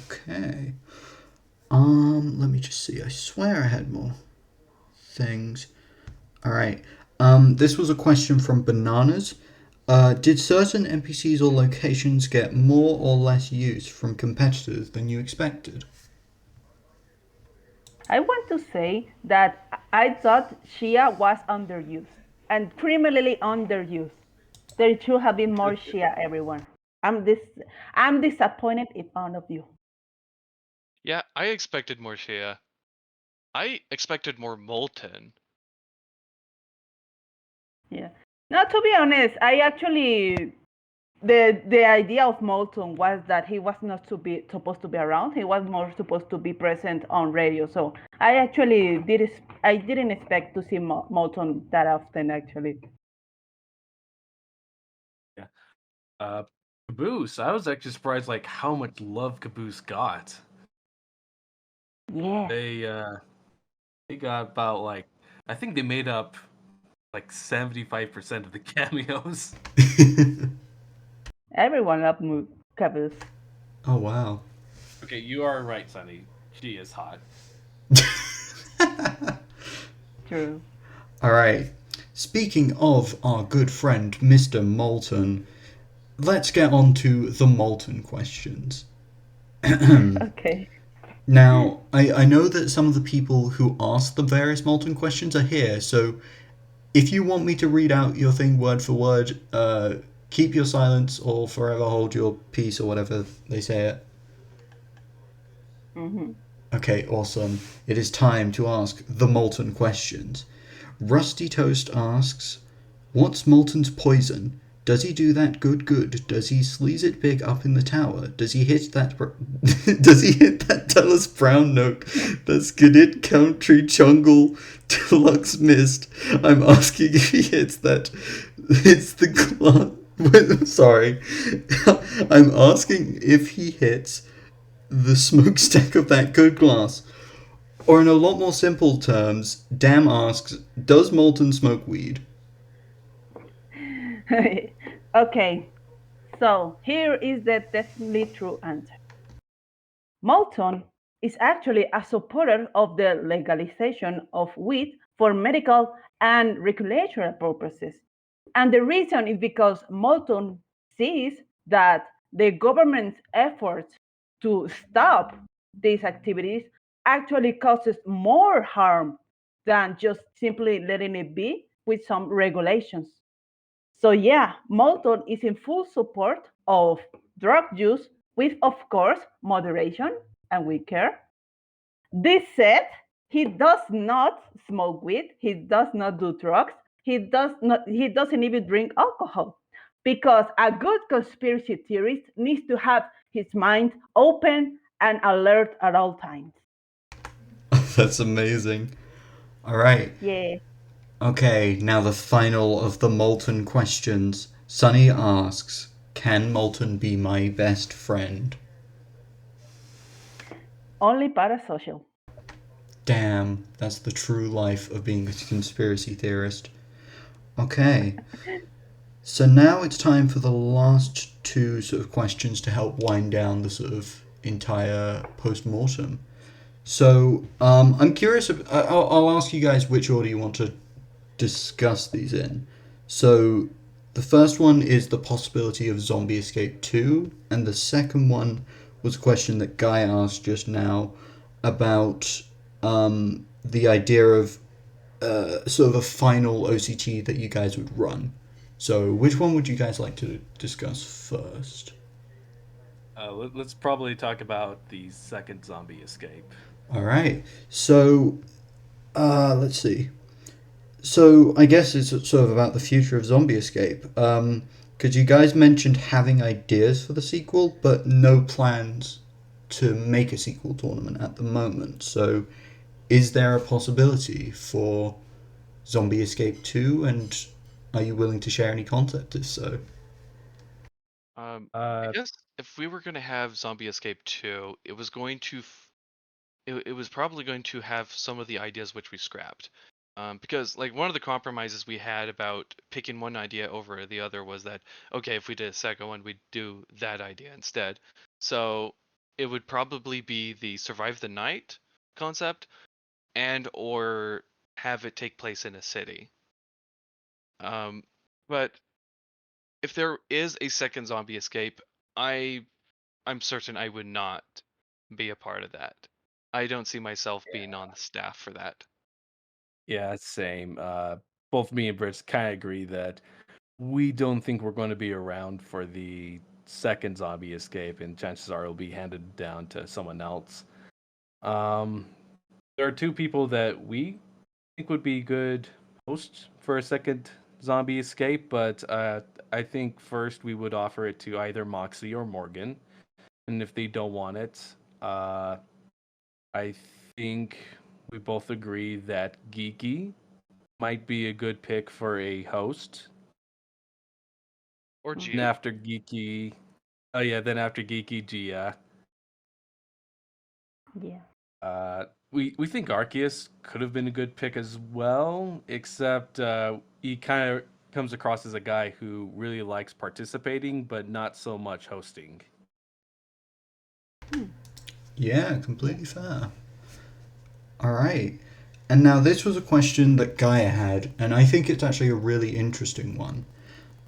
Okay. Let me just see. I swear I had more things. All right. This was a question from Bananas. Did certain NPCs or locations get more or less use from competitors than you expected? I want to say that I thought Shia was underused and criminally underused. There should have been more Shia, everyone. I'm disappointed in all of you. Yeah, I expected more Shea. I expected more Moleton. Yeah. Now, to be honest, I actually the idea of Moulton was that he was not supposed to be around. He was more supposed to be present on radio. So I didn't expect to see Moulton that often actually. Yeah. Caboose. I was actually surprised like how much love Caboose got. Yeah. They got about like I think they made up like 75% of the cameos. Everyone loved Caboose. Oh, wow. Okay, you are right, Sunny. She is hot. True. All right. Speaking of our good friend, Mr. Moulton, let's get on to the Moulton questions. Okay. Now, I know that some of the people who asked the various Moulton questions are here, so if you want me to read out your thing word for word, keep your silence or forever hold your peace or whatever they say it. Mm-hmm. Okay, awesome. It is time to ask the Moulton questions. Rusty Toast asks, what's Moulton's poison? Does he do that good? Does he sleaze it big up in the tower? Does he hit that does he hit that Dallas Brown note? That's Gadit Country Jungle Deluxe Mist. I'm asking if he hits that. It's the glass. Sorry. I'm asking if he hits the smokestack of that good glass. Or in a lot more simple terms, Dam asks, does Moulton smoke weed? Okay. So here is the definitely true answer. Moulton is actually a supporter of the legalization of weed for medical and recreational purposes. And the reason is because Moulton sees that the government's efforts to stop these activities actually causes more harm than just simply letting it be with some regulations. So yeah, Moleton is in full support of drug use with, of course, moderation and with care. This said, he does not smoke weed, he does not do drugs, he doesn't even drink alcohol. Because a good conspiracy theorist needs to have his mind open and alert at all times. That's amazing. All right. Yeah. Okay, now the final of the Moleton questions. Sunny asks, "Can Moleton be my best friend?" Only parasocial. Damn, that's the true life of being a conspiracy theorist. Okay, so now it's time for the last two sort of questions to help wind down the sort of entire post-mortem. So, I'm curious. I'll ask you guys which order you want to discuss these in. So, the first one is the possibility of Zombie Escape 2, and the second one was a question that Guy asked just now about the idea of sort of a final OCT that you guys would run. So, which one would you guys like to discuss first? Let's probably talk about the second zombie escape. All right. So, let's see. So, I guess it's sort of about the future of Zombie Escape. Because you guys mentioned having ideas for the sequel, but no plans to make a sequel tournament at the moment. So, is there a possibility for Zombie Escape 2, and are you willing to share any concept if so? I guess if we were going to have Zombie Escape 2, it was going to it was probably going to have some of the ideas which we scrapped. Because like one of the compromises we had about picking one idea over the other was that, okay, if we did a second one, we'd do that idea instead. So it would probably be the survive the night concept and or have it take place in a city. But if there is a second zombie escape, I'm certain I would not be a part of that. I don't see myself being on the staff for that. Yeah, same. Both me and Britz kind of agree that we don't think we're going to be around for the second zombie escape, and chances are it'll be handed down to someone else. Um, there are two people that we think would be good hosts for a second zombie escape, but I think first we would offer it to either Moxie or Morgan, and if they don't want it, I think we both agree that Geeky might be a good pick for a host. Or And Gia. after Geeky, oh yeah, then after Geeky, Gia. Yeah. We think Arceus could have been a good pick as well, except he kind of comes across as a guy who really likes participating, but not so much hosting. Yeah, completely fair. All right. And now this was a question that Gaia had, and I think it's actually a really interesting one.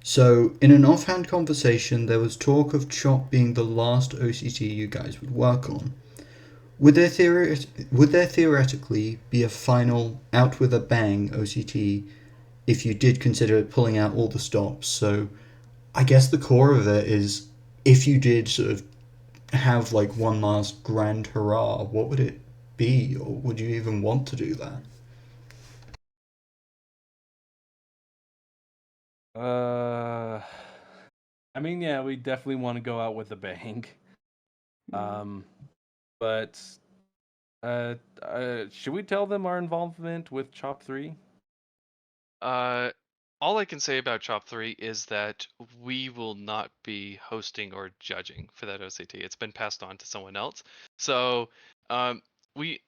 So, in an offhand conversation, there was talk of Chop being the last OCT you guys would work on. Would there theoretically be a final out with a bang OCT if you did consider pulling out all the stops? So, I guess the core of it is if you did sort of have like one last grand hurrah, what would it be, or would you even want to do that? Uh, I mean, yeah, we definitely want to go out with a bang. But should we tell them our involvement with Chop 3? All I can say about Chop 3 is that we will not be hosting or judging for that OCT. It's been passed on to someone else. So, we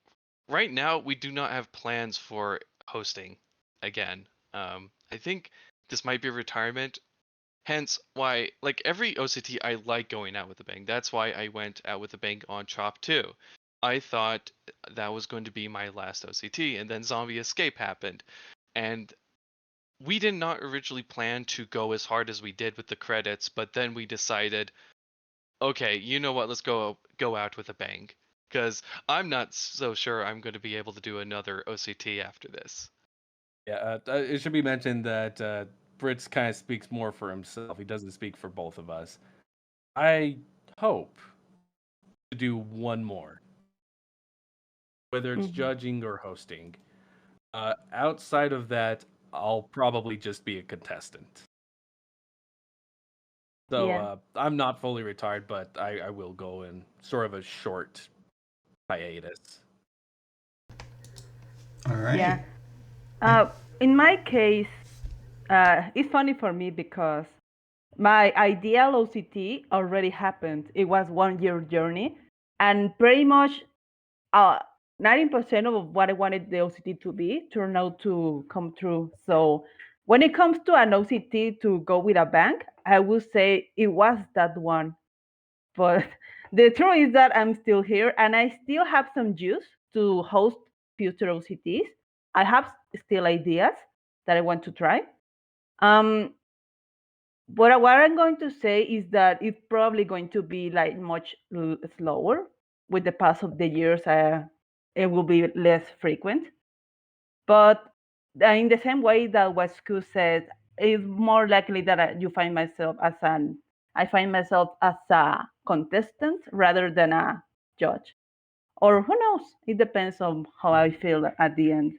right now we do not have plans for hosting again. I think this might be retirement. Hence why, like every OCT, I like going out with a bang. That's why I went out with a bang on Chop 2. I thought that was going to be my last OCT, and then Zombie Escape happened. And we did not originally plan to go as hard as we did with the credits, but then we decided, okay, you know what, let's go out with a bang. because I'm not so sure I'm going to be able to do another OCT after this. Yeah, it should be mentioned that Britz kind of speaks more for himself. He doesn't speak for both of us. I hope to do one more, whether it's judging or hosting. Outside of that, I'll probably just be a contestant. So I'm not fully retired, but I will go in sort of a short hiatus. All right. Yeah. In my case, it's funny for me because my ideal OCT already happened. It was 1 year journey, and pretty much 90% of what I wanted the OCT to be turned out to come true. So when it comes to an OCT to go with a bank, I would say it was that one. But the truth is that I'm still here and I still have some juice to host future OCTs. I have still ideas that I want to try. But what I'm going to say is that it's probably going to be like much slower with the pass of the years. It will be less frequent. But in the same way that what Sku said, it's more likely that I find myself as a contestant rather than a judge. Or who knows? It depends on how I feel at the end.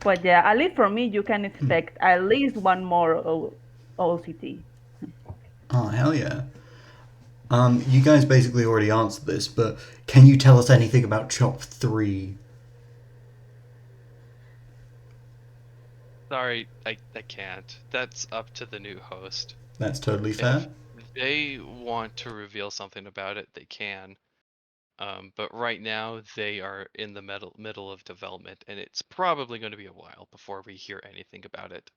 But yeah, at least for me, you can expect at least one more OCT. Oh, hell yeah. You guys basically already answered this, but can you tell us anything about Chop 3? Sorry, I can't. That's up to the new host. That's totally fair. If they want to reveal something about it, they can. But right now, they are in the middle of development, and it's probably going to be a while before we hear anything about it.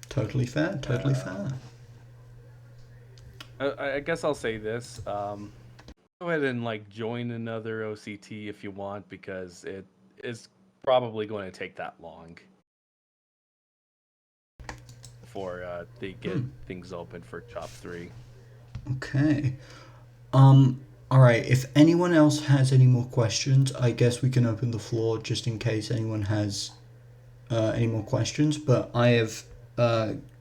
Totally fair, totally fair. I guess I'll say this. Go ahead and join another OCT if you want, because it is probably going to take that long before they get things open for Chop 3. Okay. Alright, if anyone else has any more questions, I guess we can open the floor just in case anyone has any more questions, but I have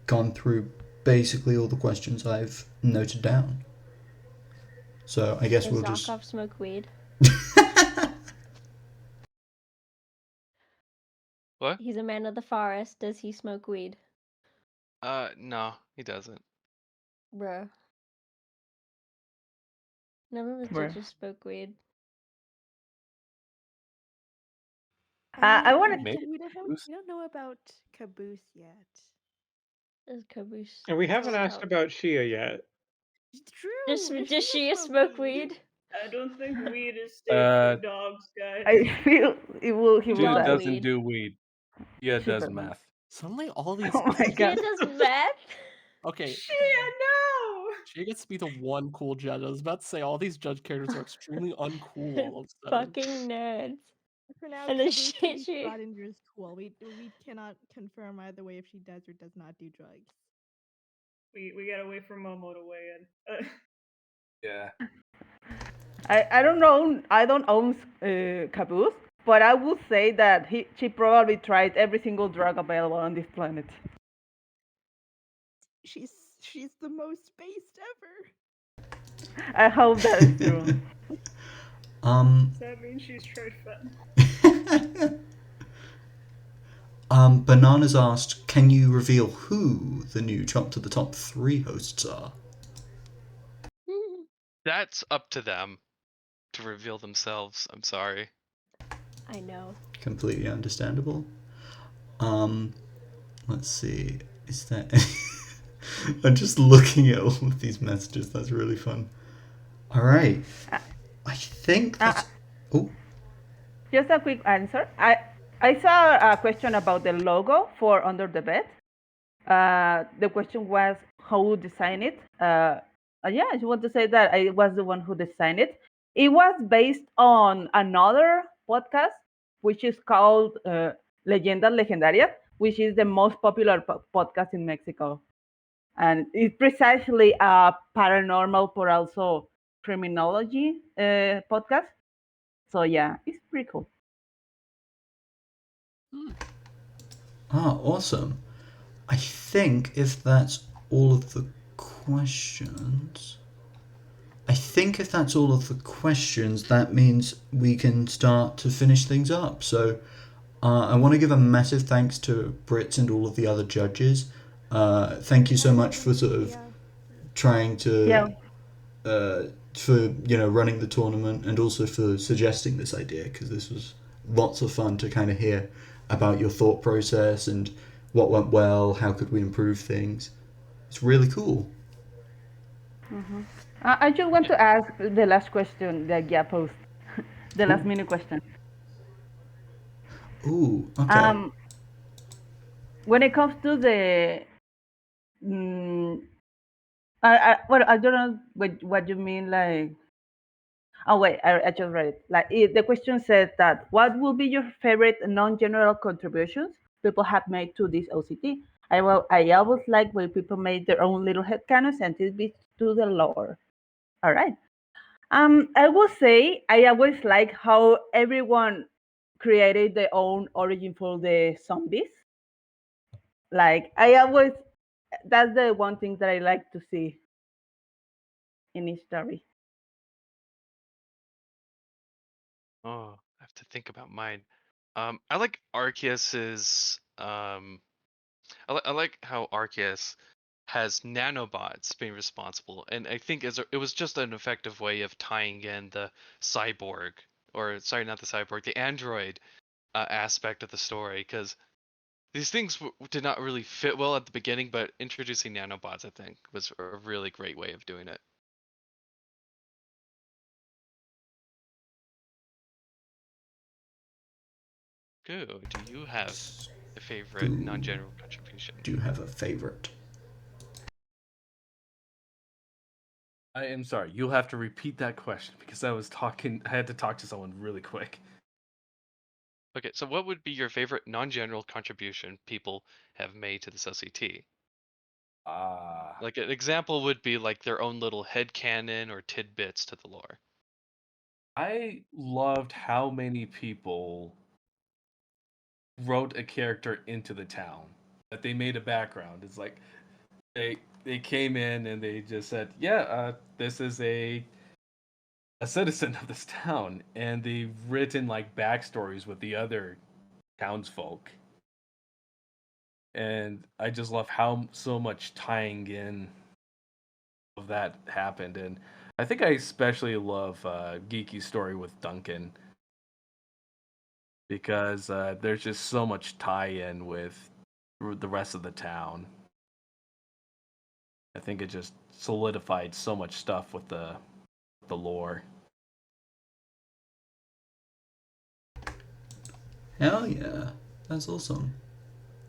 gone through basically all the questions I've noted down. So I guess we'll just... Zarkov smoke weed? What? He's a man of the forest. Does he smoke weed? No, he doesn't. Bruh. None of the judges spoke weed. I wanted we Maybe don't, we Caboose. don't know about Caboose yet. There's Caboose. And we haven't Tell asked out. about Shia yet. True. Does she smoke weed? I don't think weed is safe for dogs, guys. I feel he will Shia die. doesn't do weed. Shia She does doesn't. math. Suddenly all these... Oh my She god. does math? Okay, Shia, no! she gets to be the one cool judge. I was about to say all these judge characters are extremely uncool all of a sudden. Fucking nerds. For now, And then Caboose Schrodinger is cool. We cannot confirm either way if she does or does not do drugs. We gotta wait for Momo to weigh in. Yeah. I don't know. I don't own Caboose, but I would say that she probably tried every single drug available on this planet. She's the most spaced ever. I hope that is true. Does that mean she's tried fat? Bananas asked, can you reveal who the new Chop to the Top 3 hosts are? That's up to them to reveal themselves. I'm sorry. I know. Completely understandable. Let's see. Is that... I'm just looking at all of these messages. That's really fun. Alright. I think that's... Just a quick answer. I saw a question about the logo for Under the Bed. The question was who designed it. Yeah, I just want to say that I was the one who designed it. It was based on another podcast, which is called Leyendas Legendarias, which is the most popular podcast in Mexico. And it's precisely a paranormal, but also criminology podcast. So yeah, it's pretty cool. Ah, awesome. I think if that's all of the questions. I think if that's all of the questions, that means we can start to finish things up. So I want to give a massive thanks to Britz and all of the other judges. Thank you so much for sort of Yeah. trying Yeah. to for running the tournament and also for suggesting this idea, because this was lots of fun to kind of hear about your thought process and what went well, how could we improve things. It's really cool. I just want to ask the last question that Gia posed, the last minute question. Ooh, okay. When it comes to the, mm, well, I don't know what you mean. Like, oh wait, I just read it. Like, the question says that what will be your favorite non-general contributions people have made to this OCT? I always like when people make their own little headcanons and tidbits to the lore. All right. I will say I always like how everyone created their own origin for the zombies. Like I always, that's the one thing that I like to see in each story. Oh, I have to think about mine. I like Arceus's. I like how Arceus has nanobots being responsible, and I think it was just an effective way of tying in the cyborg, or sorry, not the cyborg, the android aspect of the story, because these things did not really fit well at the beginning, but introducing nanobots, I think, was a really great way of doing it. Good. Do you have a favorite Ooh, non-general contribution? do you have a favorite? I am sorry. You'll have to repeat that question because I had to talk to someone really quick. Okay, so what would be your favorite non-general contribution people have made to this OCT? Like an example would be like their own little headcanon or tidbits to the lore. I loved how many people wrote a character into the town, that they made a background. It's like they came in and they just said, "Yeah, this is a citizen of this town," and they've written like backstories with the other townsfolk. And I just love how so much tying in of that happened. And I think I especially love Geeky's story with Duncan, because there's just so much tie-in with the rest of the town. I think it just solidified so much stuff with the lore. Hell yeah, that's awesome.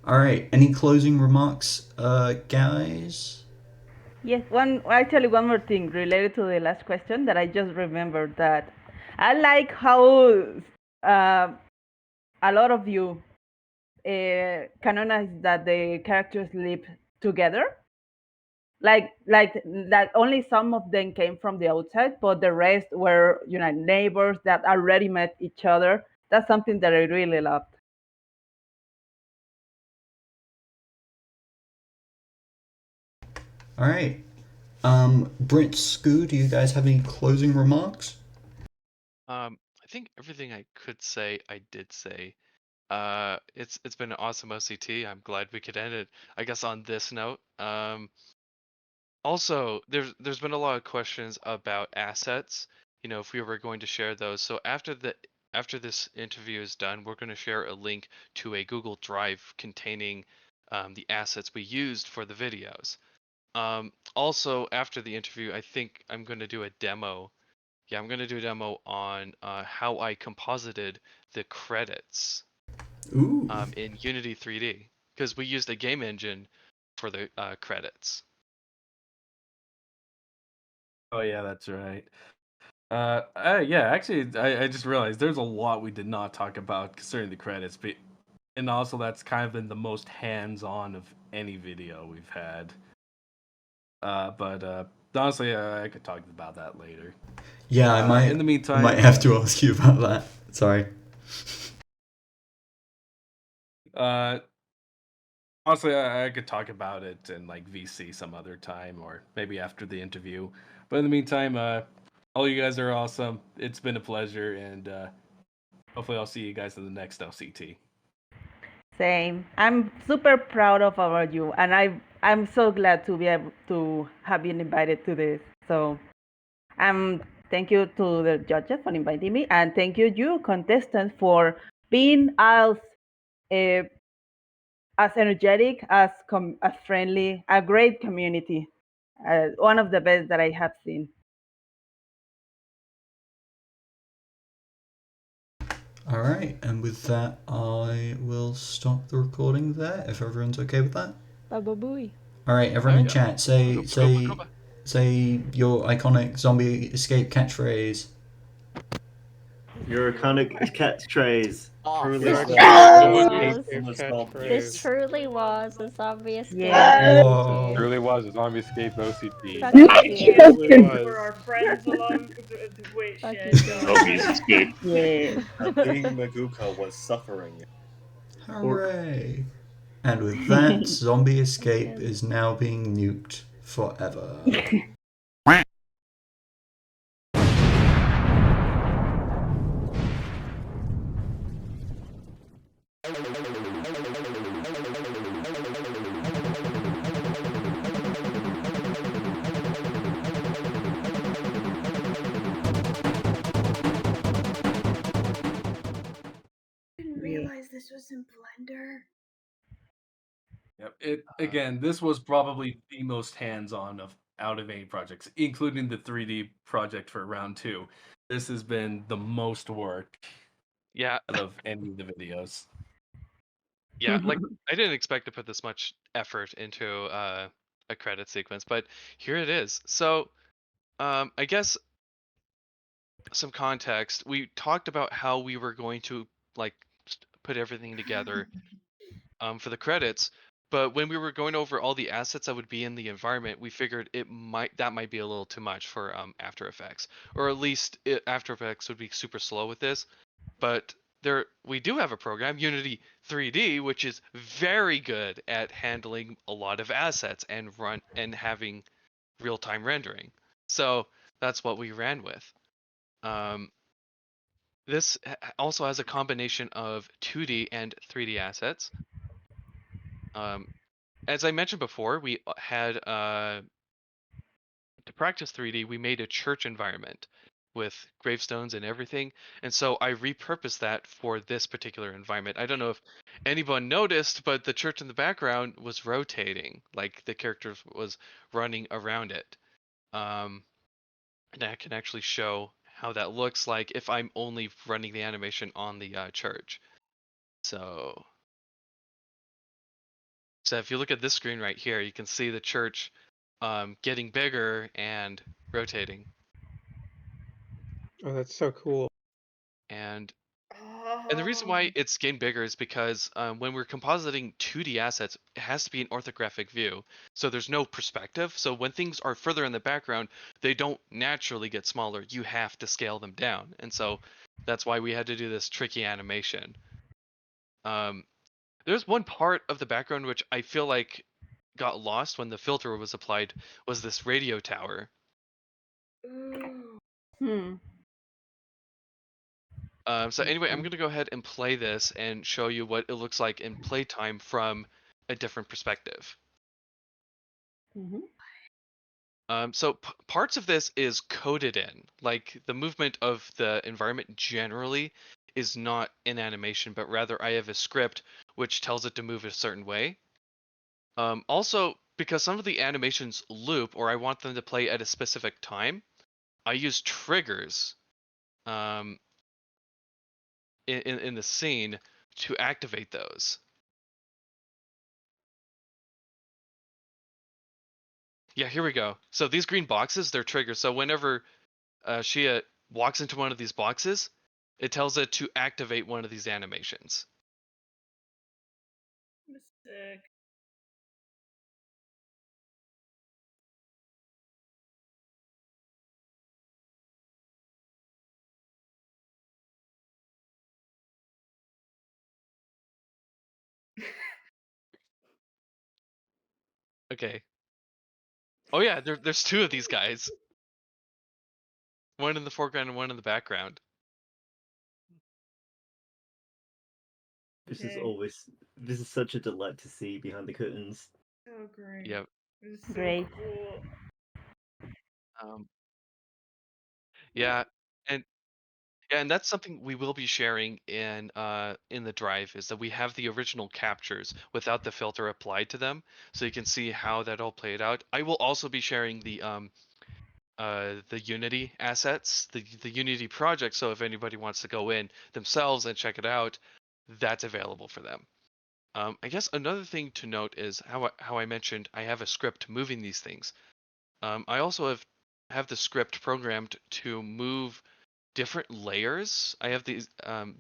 All right, any closing remarks, guys? Yes, actually one more thing related to the last question that I just remembered, that I like how a lot of you canonize that the characters live together. Like that only some of them came from the outside, but the rest were neighbors that already met each other. That's something that I really loved. All right. Brent, Scoo, do you guys have any closing remarks? I think everything I could say, I did say. It's been an awesome OCT. I'm glad we could end it, I guess, on this note. Also, there's been a lot of questions about assets. If we were going to share those. So after this interview is done, we're going to share a link to a Google Drive containing the assets we used for the videos. Also, after the interview, I think I'm going to do a demo. Yeah, I'm going to do a demo on how I composited the credits Ooh. in Unity 3D, because we used a game engine for the credits. Oh yeah, that's right. Yeah, actually, I just realized there's a lot we did not talk about concerning the credits, but and also that's kind of been the most hands-on of any video we've had. But honestly, I could talk about that later. Yeah, I might. In the meantime, I might have to ask you about that. Sorry. Honestly, I could talk about it in like VC some other time, or maybe after the interview. But in the meantime, all you guys are awesome. It's been a pleasure, and hopefully, I'll see you guys in the next LCT. Same. I'm super proud of about you, and I'm so glad to be able to have been invited to this. So, thank you to the judges for inviting me, and thank you contestants for being as energetic, as friendly, a great community, one of the best that I have seen. All right, and with that, I will stop the recording there. If everyone's okay with that. Bye-bye. All right, everyone in Yeah. chat, say Goba. your iconic zombie escape catchphrase. Your iconic catchphrase. Truly This was truly escape was. from the swamp. This truly was a zombie escape. Yeah. Whoa. Truly was a zombie escape OCT. Fuck you. Truly was. For our friends along the wait Fuck shit. you. Zombies escape. Yeah. Being Maguka was suffering. Hooray! And with that, zombie escape is now being nuked forever. Didn't realize this was in Blender. Yep. Again, this was probably the most hands-on out of any projects, including the 3D project for round 2. This has been the most work Yeah. out of any of the videos. Yeah, like I didn't expect to put this much effort into a credit sequence, but here it is. So, I guess some context. We talked about how we were going to like put everything together for the credits, but when we were going over all the assets that would be in the environment, we figured that might be a little too much for After Effects, or at least After Effects would be super slow with this. But we do have a program, Unity 3D, which is very good at handling a lot of assets and having real-time rendering. So that's what we ran with. This also has a combination of 2D and 3D assets. As I mentioned before, we had to practice 3D, we made a church environment with gravestones and everything. And so I repurposed that for this particular environment. I don't know if anyone noticed, but the church in the background was rotating, like the character was running around it. And I can actually show how that looks like if I'm only running the animation on the church. So if you look at this screen right here, you can see the church getting bigger and rotating. Oh, that's so cool. And the reason why it's getting bigger is because when we're compositing 2D assets, it has to be an orthographic view. So there's no perspective. So when things are further in the background, they don't naturally get smaller. You have to scale them down. And so that's why we had to do this tricky animation. There's one part of the background which I feel like got lost when the filter was applied, was this radio tower. So anyway, I'm going to go ahead and play this and show you what it looks like in playtime from a different perspective. So parts of this is coded in, like the movement of the environment generally is not in animation, but rather I have a script which tells it to move a certain way. Also, because some of the animations loop or I want them to play at a specific time, I use triggers in the scene to activate those. Yeah, here we go. So these green boxes, they're triggers. So whenever Shia walks into one of these boxes, it tells it to activate one of these animations. Sick. Okay. Oh yeah, there's two of these guys. One in the foreground and one in the background. This is such a delight to see behind the curtains. Oh, great. Yep. This is so Great. cool. Yeah, and that's something we will be sharing in the drive, is that we have the original captures without the filter applied to them, so you can see how that all played out. I will also be sharing the Unity assets, the Unity project, so if anybody wants to go in themselves and check it out, that's available for them. I guess another thing to note is how I mentioned I have a script moving these things. I also have the script programmed to move different layers. I have these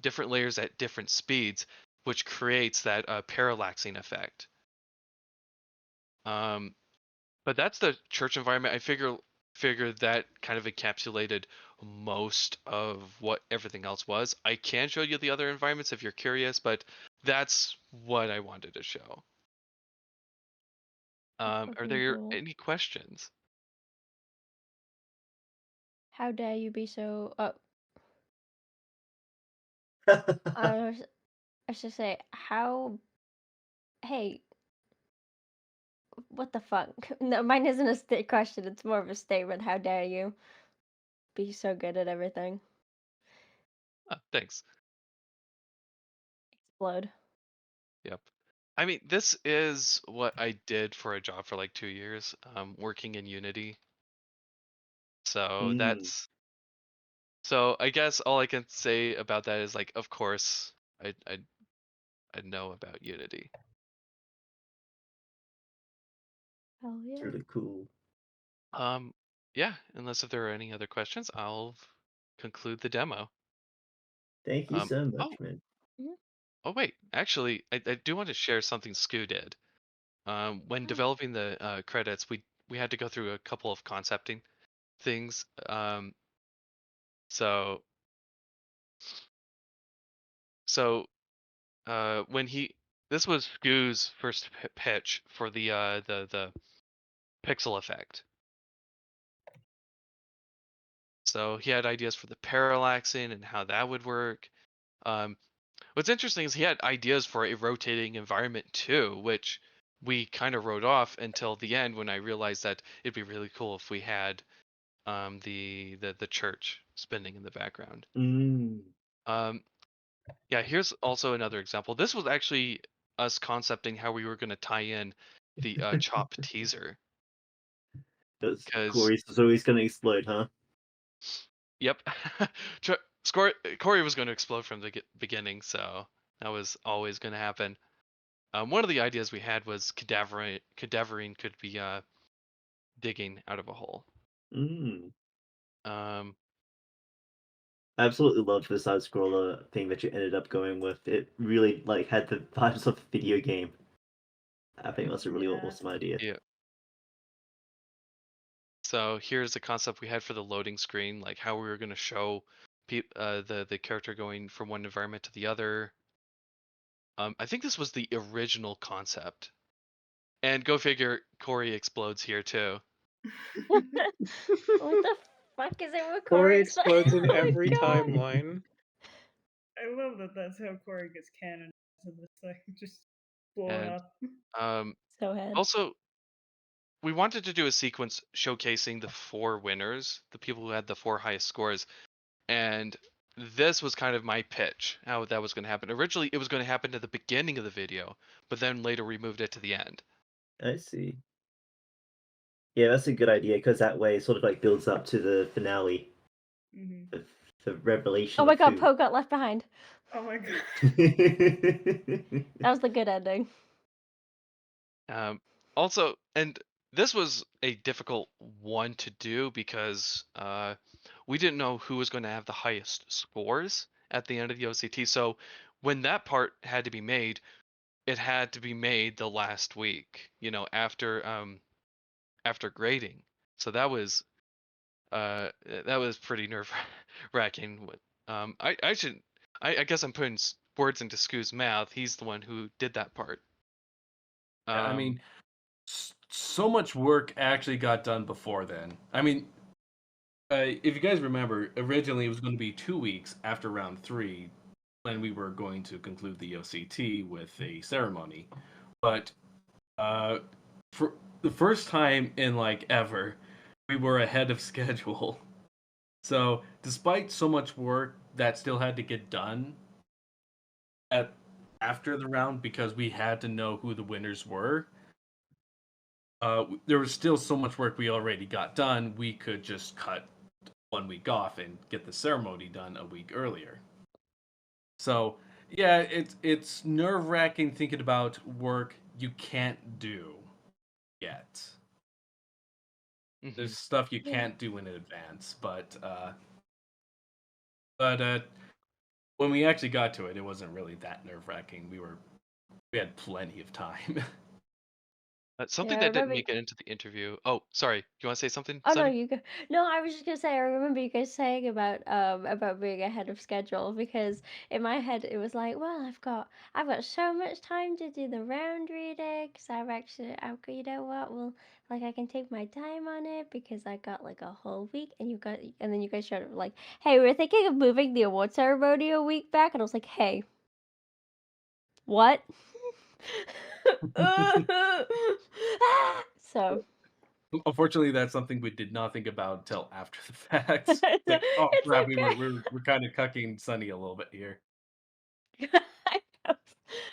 different layers at different speeds, which creates that parallaxing effect. But that's the church environment. I figured that kind of encapsulated most of what everything else was. I can show you the other environments if you're curious, but that's what I wanted to show. Are there cool. any questions? How dare you be so? Oh, I should say how. Hey, what the fuck? No, mine isn't a question. It's more of a statement. How dare you be so good at everything? Thanks. Explode. Yep. I mean, this is what I did for a job for like 2 years, working in Unity. So so I guess all I can say about that is, like, of course, I know about Unity. Oh yeah. It's really cool. Yeah, unless if there are any other questions, I'll conclude the demo. Thank you so much, man. Oh wait, actually, I do want to share something Scoo did. When developing the credits, we had to go through a couple of concepting things. So when this was Scoo's first pitch for the pixel effect. So he had ideas for the parallaxing and how that would work. What's interesting is he had ideas for a rotating environment too, which we kind of wrote off until the end when I realized that it'd be really cool if we had the church spinning in the background. Yeah, here's also another example. This was actually us concepting how we were going to tie in the Chop teaser. Corey's always gonna explode, huh? Yep. Corey was going to explode from the beginning, so that was always going to happen. One of the ideas we had was cadaverine could be digging out of a hole. I absolutely loved the side scroller thing that you ended up going with. It really had the vibes of a video game. I think that's a really awesome idea. Yeah. So here's a concept we had for the loading screen, like how we were going to show the character going from one environment to the other. I think this was the original concept. And go figure, Corey explodes here too. What the fuck is it with Corey Corey? explodes in Oh my every God. timeline. I love that that's how Corey gets canonized in this thing. Just blowing And up. So head. also, we wanted to do a sequence showcasing the 4 winners, the people who had the 4 highest scores. And this was kind of my pitch, how that was going to happen. Originally, it was going to happen at the beginning of the video, but then later we moved it to the end. I see. Yeah, that's a good idea, because that way it sort of builds up to the finale. The revelation. Oh my God, Poe got left behind. Oh my God. That was the good ending. Also, and this was a difficult one to do because we didn't know who was going to have the highest scores at the end of the OCT. So when that part had to be made, it had to be made the last week, after grading. So that was pretty nerve-wracking. I guess I'm putting words into Scoo's mouth. He's the one who did that part. I mean, so much work actually got done before then. I mean, if you guys remember, originally it was going to be 2 weeks after round 3 when we were going to conclude the OCT with a ceremony. But for the first time in like ever, we were ahead of schedule. So, despite so much work that still had to get done after the round because we had to know who the winners were, there was still so much work we already got done. We could just cut 1 week off and get the ceremony done a week earlier. So, yeah, it's nerve-wracking thinking about work you can't do yet. There's stuff you can't do in advance, but when we actually got to it, it wasn't really that nerve-wracking. We had plenty of time. Something Yeah, I that didn't remember. make it into the interview. Oh, sorry. You want to say something, Oh no, Sunny? you go. No, I was just gonna say I remember you guys saying about being ahead of schedule because in my head it was like, well, I've got so much time to do the round reading because you know what, well, like I can take my time on it because I got like a whole week and then you guys showed up like, hey, we're thinking of moving the award ceremony a week back, and I was like, hey, what? So. Unfortunately, that's something we did not think about until after the fact. It's like, oh It's crap, okay. we're kind of cucking Sunny a little bit here. I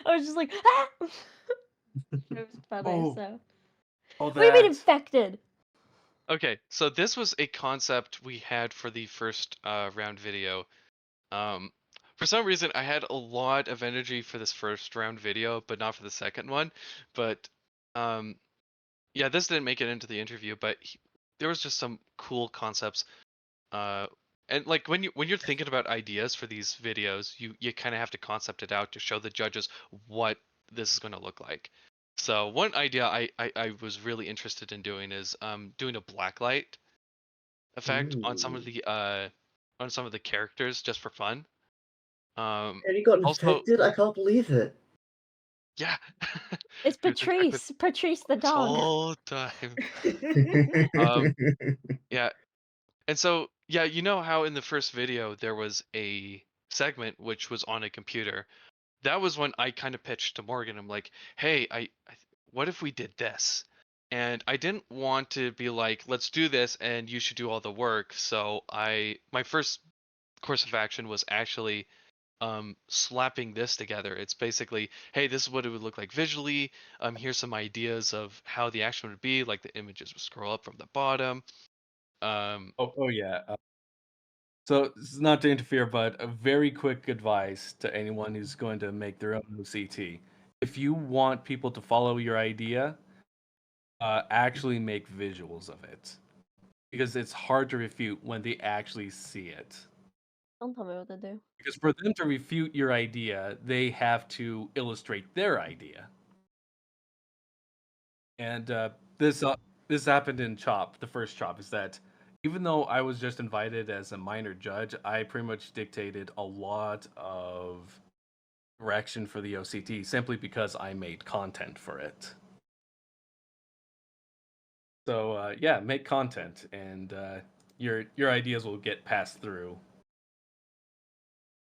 was just like, ah! It was funny. So, Oh, what do you mean that. infected? Okay, so this was a concept we had for the first round video. For some reason, I had a lot of energy for this first round video, but not for the second one. But yeah, this didn't make it into the interview, but there was just some cool concepts. And like when you're thinking about ideas for these videos, you kind of have to concept it out to show the judges what this is going to look like. So one idea I was really interested in doing is doing a blacklight effect on some of the characters just for fun. And he got Also, infected? I can't believe it. yeah, It's he was infected Patrice the this dog. whole time. Yeah, and so yeah, you know how in the first video there was a segment which was on a computer. That was when I kind of pitched to Morgan. I'm like, hey, what if we did this? And I didn't want to be like, let's do this and you should do all the work. So my first course of action was actually slapping this together. It's basically, hey, this is what it would look like visually. Here's some ideas of how the action would be, like the images would scroll up from the bottom. Oh yeah. So this is not to interfere, but a very quick advice to anyone who's going to make their own OCT. If you want people to follow your idea, actually make visuals of it. Because it's hard to refute when they actually see it. Don't tell me what to do. Because for them to refute your idea, they have to illustrate their idea. And this happened in Chop, the first Chop, is that even though I was just invited as a minor judge, I pretty much dictated a lot of direction for the OCT simply because I made content for it. So yeah, make content, and your ideas will get passed through.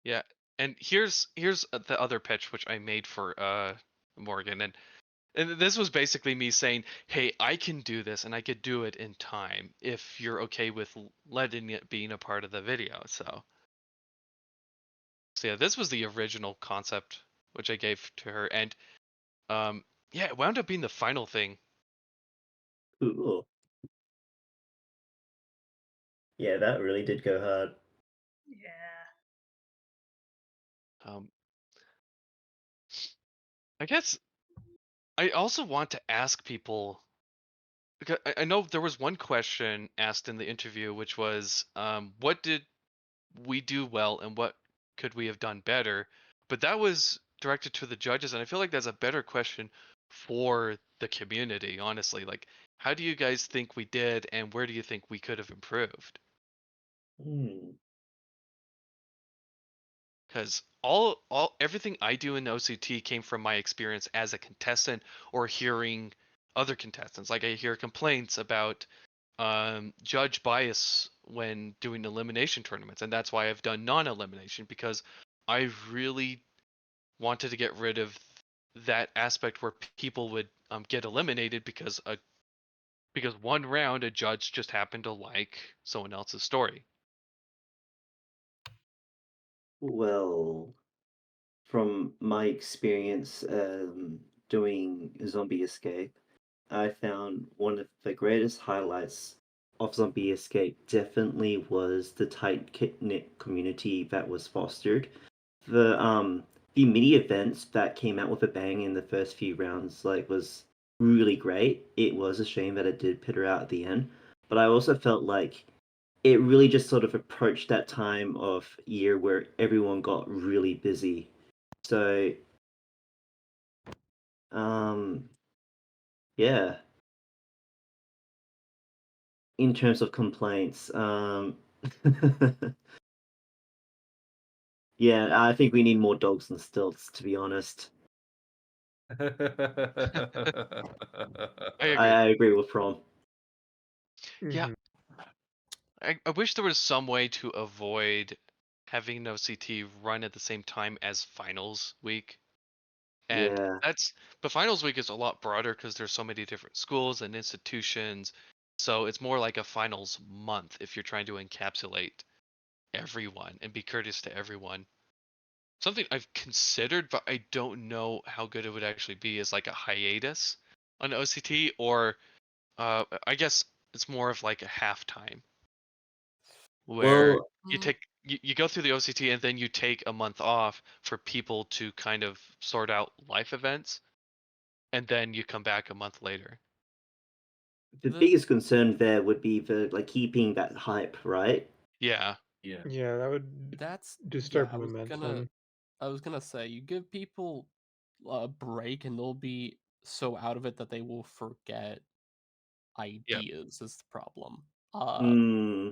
Yeah, and here's the other pitch which I made for Morgan, and this was basically me saying, hey, I can do this and I could do it in time if you're okay with letting it being a part of the video. So yeah, this was the original concept which I gave to her, and yeah, it wound up being the final thing. Cool. Yeah, that really did go hard. Yeah. I guess I also want to ask people, because I know there was one question asked in the interview, which was, what did we do well and what could we have done better? But that was directed to the judges, and I feel like that's a better question for the community, honestly. Like, how do you guys think we did, and where do you think we could have improved? Because everything I do in OCT came from my experience as a contestant or hearing other contestants. Like I hear complaints about judge bias when doing elimination tournaments, and that's why I've done non-elimination, because I really wanted to get rid of that aspect where people would get eliminated because one round a judge just happened to like someone else's story. Well, from my experience doing Zombie Escape, I found one of the greatest highlights of Zombie Escape definitely was the tight-knit community that was fostered. The mini events that came out with a bang in the first few rounds was really great. It was a shame that it did peter out at the end, but I also felt like it really just sort of approached that time of year where everyone got really busy. So, yeah. In terms of complaints, yeah, I think we need more dogs and stilts, to be honest. I agree. I agree with Prom. Yeah, I wish there was some way to avoid having an OCT run at the same time as finals week. And Yeah. but finals week is a lot broader because there's so many different schools and institutions. So it's more like a finals month if you're trying to encapsulate everyone and be courteous to everyone. Something I've considered, but I don't know how good it would actually be, is like a hiatus on OCT, or I guess it's more of like a halftime where Well, you go through the OCT and then you take a month off for people to kind of sort out life events, and then you come back a month later. the biggest concern there would be keeping that hype, right? Yeah. Yeah, that would That's disturb I was momentum. gonna say, you give people a break and they'll be so out of it that they will forget ideas is the problem.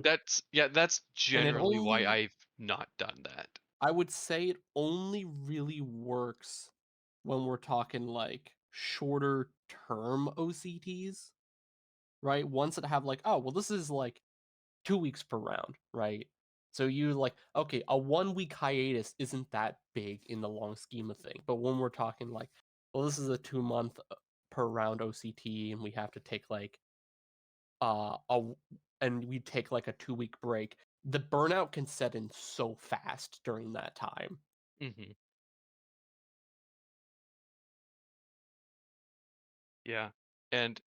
That's And it generally why only I've not done that. I would say it only really works when we're talking like shorter term OCTs, right? Ones that have oh, well, this is 2 weeks per round, right? So you okay, a 1 week hiatus isn't that big in the long scheme of things. But when we're talking well, this is a 2-month per round OCT, and we have to take and we take a 2-week break, the burnout can set in so fast during that time. Mm-hmm. Yeah, and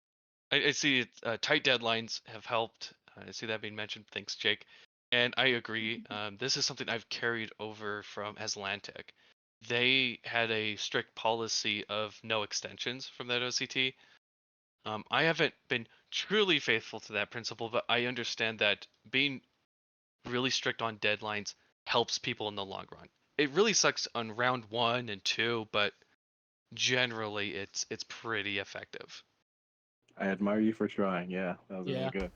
I see it, tight deadlines have helped. I see that being mentioned. Thanks, Jake. And I agree. This is something I've carried over from Atlantic. They had a strict policy of no extensions from that OCT. I haven't been truly faithful to that principle, but I understand that being really strict on deadlines helps people in the long run. It really sucks on round 1 and 2, but generally it's pretty effective. I admire you for trying. Yeah, that was really good.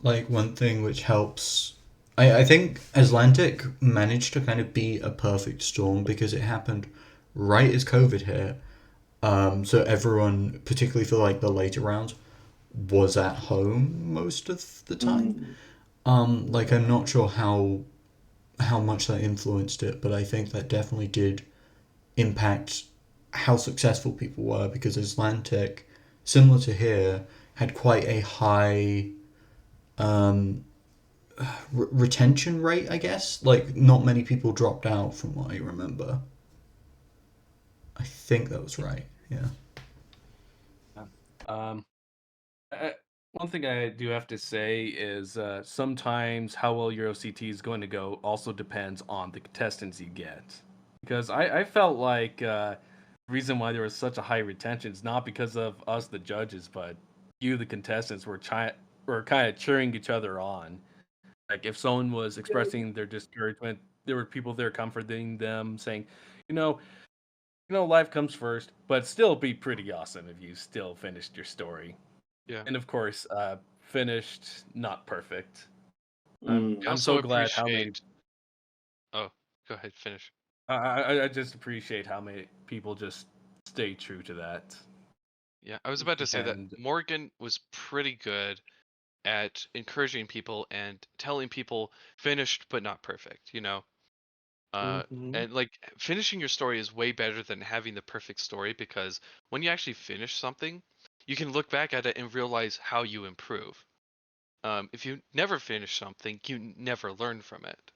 Like, one thing which helps, I think Atlantic managed to kind of be a perfect storm because it happened right as COVID hit. So everyone, particularly for the later rounds, was at home most of the time. I'm not sure how much that influenced it, but I think that definitely did impact how successful people were, because Atlantic, similar to here, had quite a high retention rate, I guess. Not many people dropped out from what I remember. I think that was right. Yeah. One thing I do have to say is sometimes how well your OCT is going to go also depends on the contestants you get. Because I felt like the reason why there was such a high retention is not because of us, the judges, but you, the contestants, were kind of cheering each other on. Like if someone was expressing their discouragement, there were people there comforting them, saying, life comes first, but still be pretty awesome if you still finished your story. Yeah. And of course, finished not perfect. I I'm also so glad how many. Oh, go ahead, finish. I just appreciate how many people just stay true to that. Yeah, I was about to say that And Morgan was pretty good at encouraging people and telling people finished but not perfect, you know? Mhm. And like finishing your story is way better than having the perfect story, because when you actually finish something, you can look back at it and realize how you improve. If you never finish something, you never learn from it.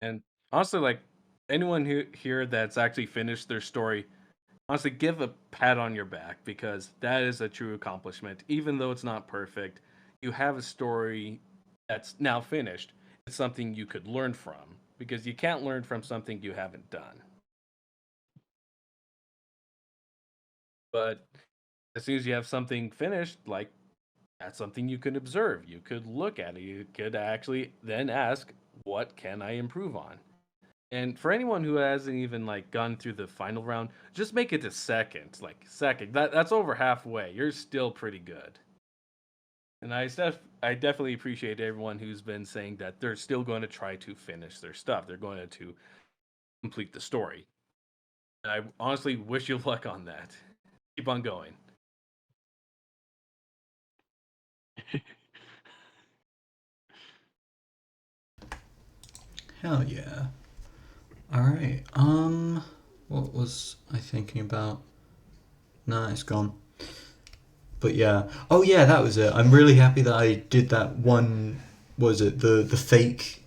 And honestly, like anyone who here that's actually finished their story, honestly, give a pat on your back because that is a true accomplishment. Even though it's not perfect, you have a story that's now finished. It's something you could learn from because you can't learn from something you haven't done. But as soon as you have something finished, like that's something you could observe. You could look at it. You could actually then ask, what can I improve on? And for anyone who hasn't even like gone through the final round, just make it to second. Like second. That's over halfway. You're still pretty good. And I definitely appreciate everyone who's been saying that they're still going to try to finish their stuff. They're going to complete the story. And I honestly wish you luck on that. Keep on going. Hell yeah. All right. What was I thinking about? Nah, it's gone. But yeah. Oh yeah, that was it. I'm really happy that I did that one. Was it the fake,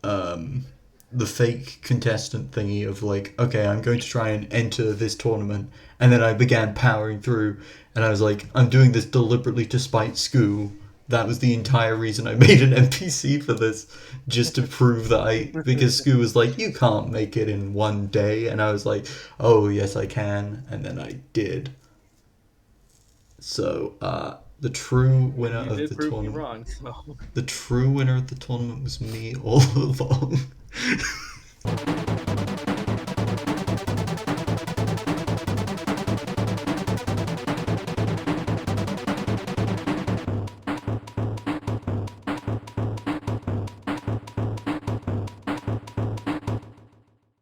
um, the fake contestant thingy of like, okay, I'm going to try and enter this tournament, and then I began powering through, and I was like, I'm doing this deliberately to spite school. That was the entire reason I made an NPC for this, just to prove that because Scoo was like, you can't make it in one day, and I was like, oh yes I can, and then I did. So, the true winner You of did the prove me tournament, wrong, so the true winner of the tournament was me all along.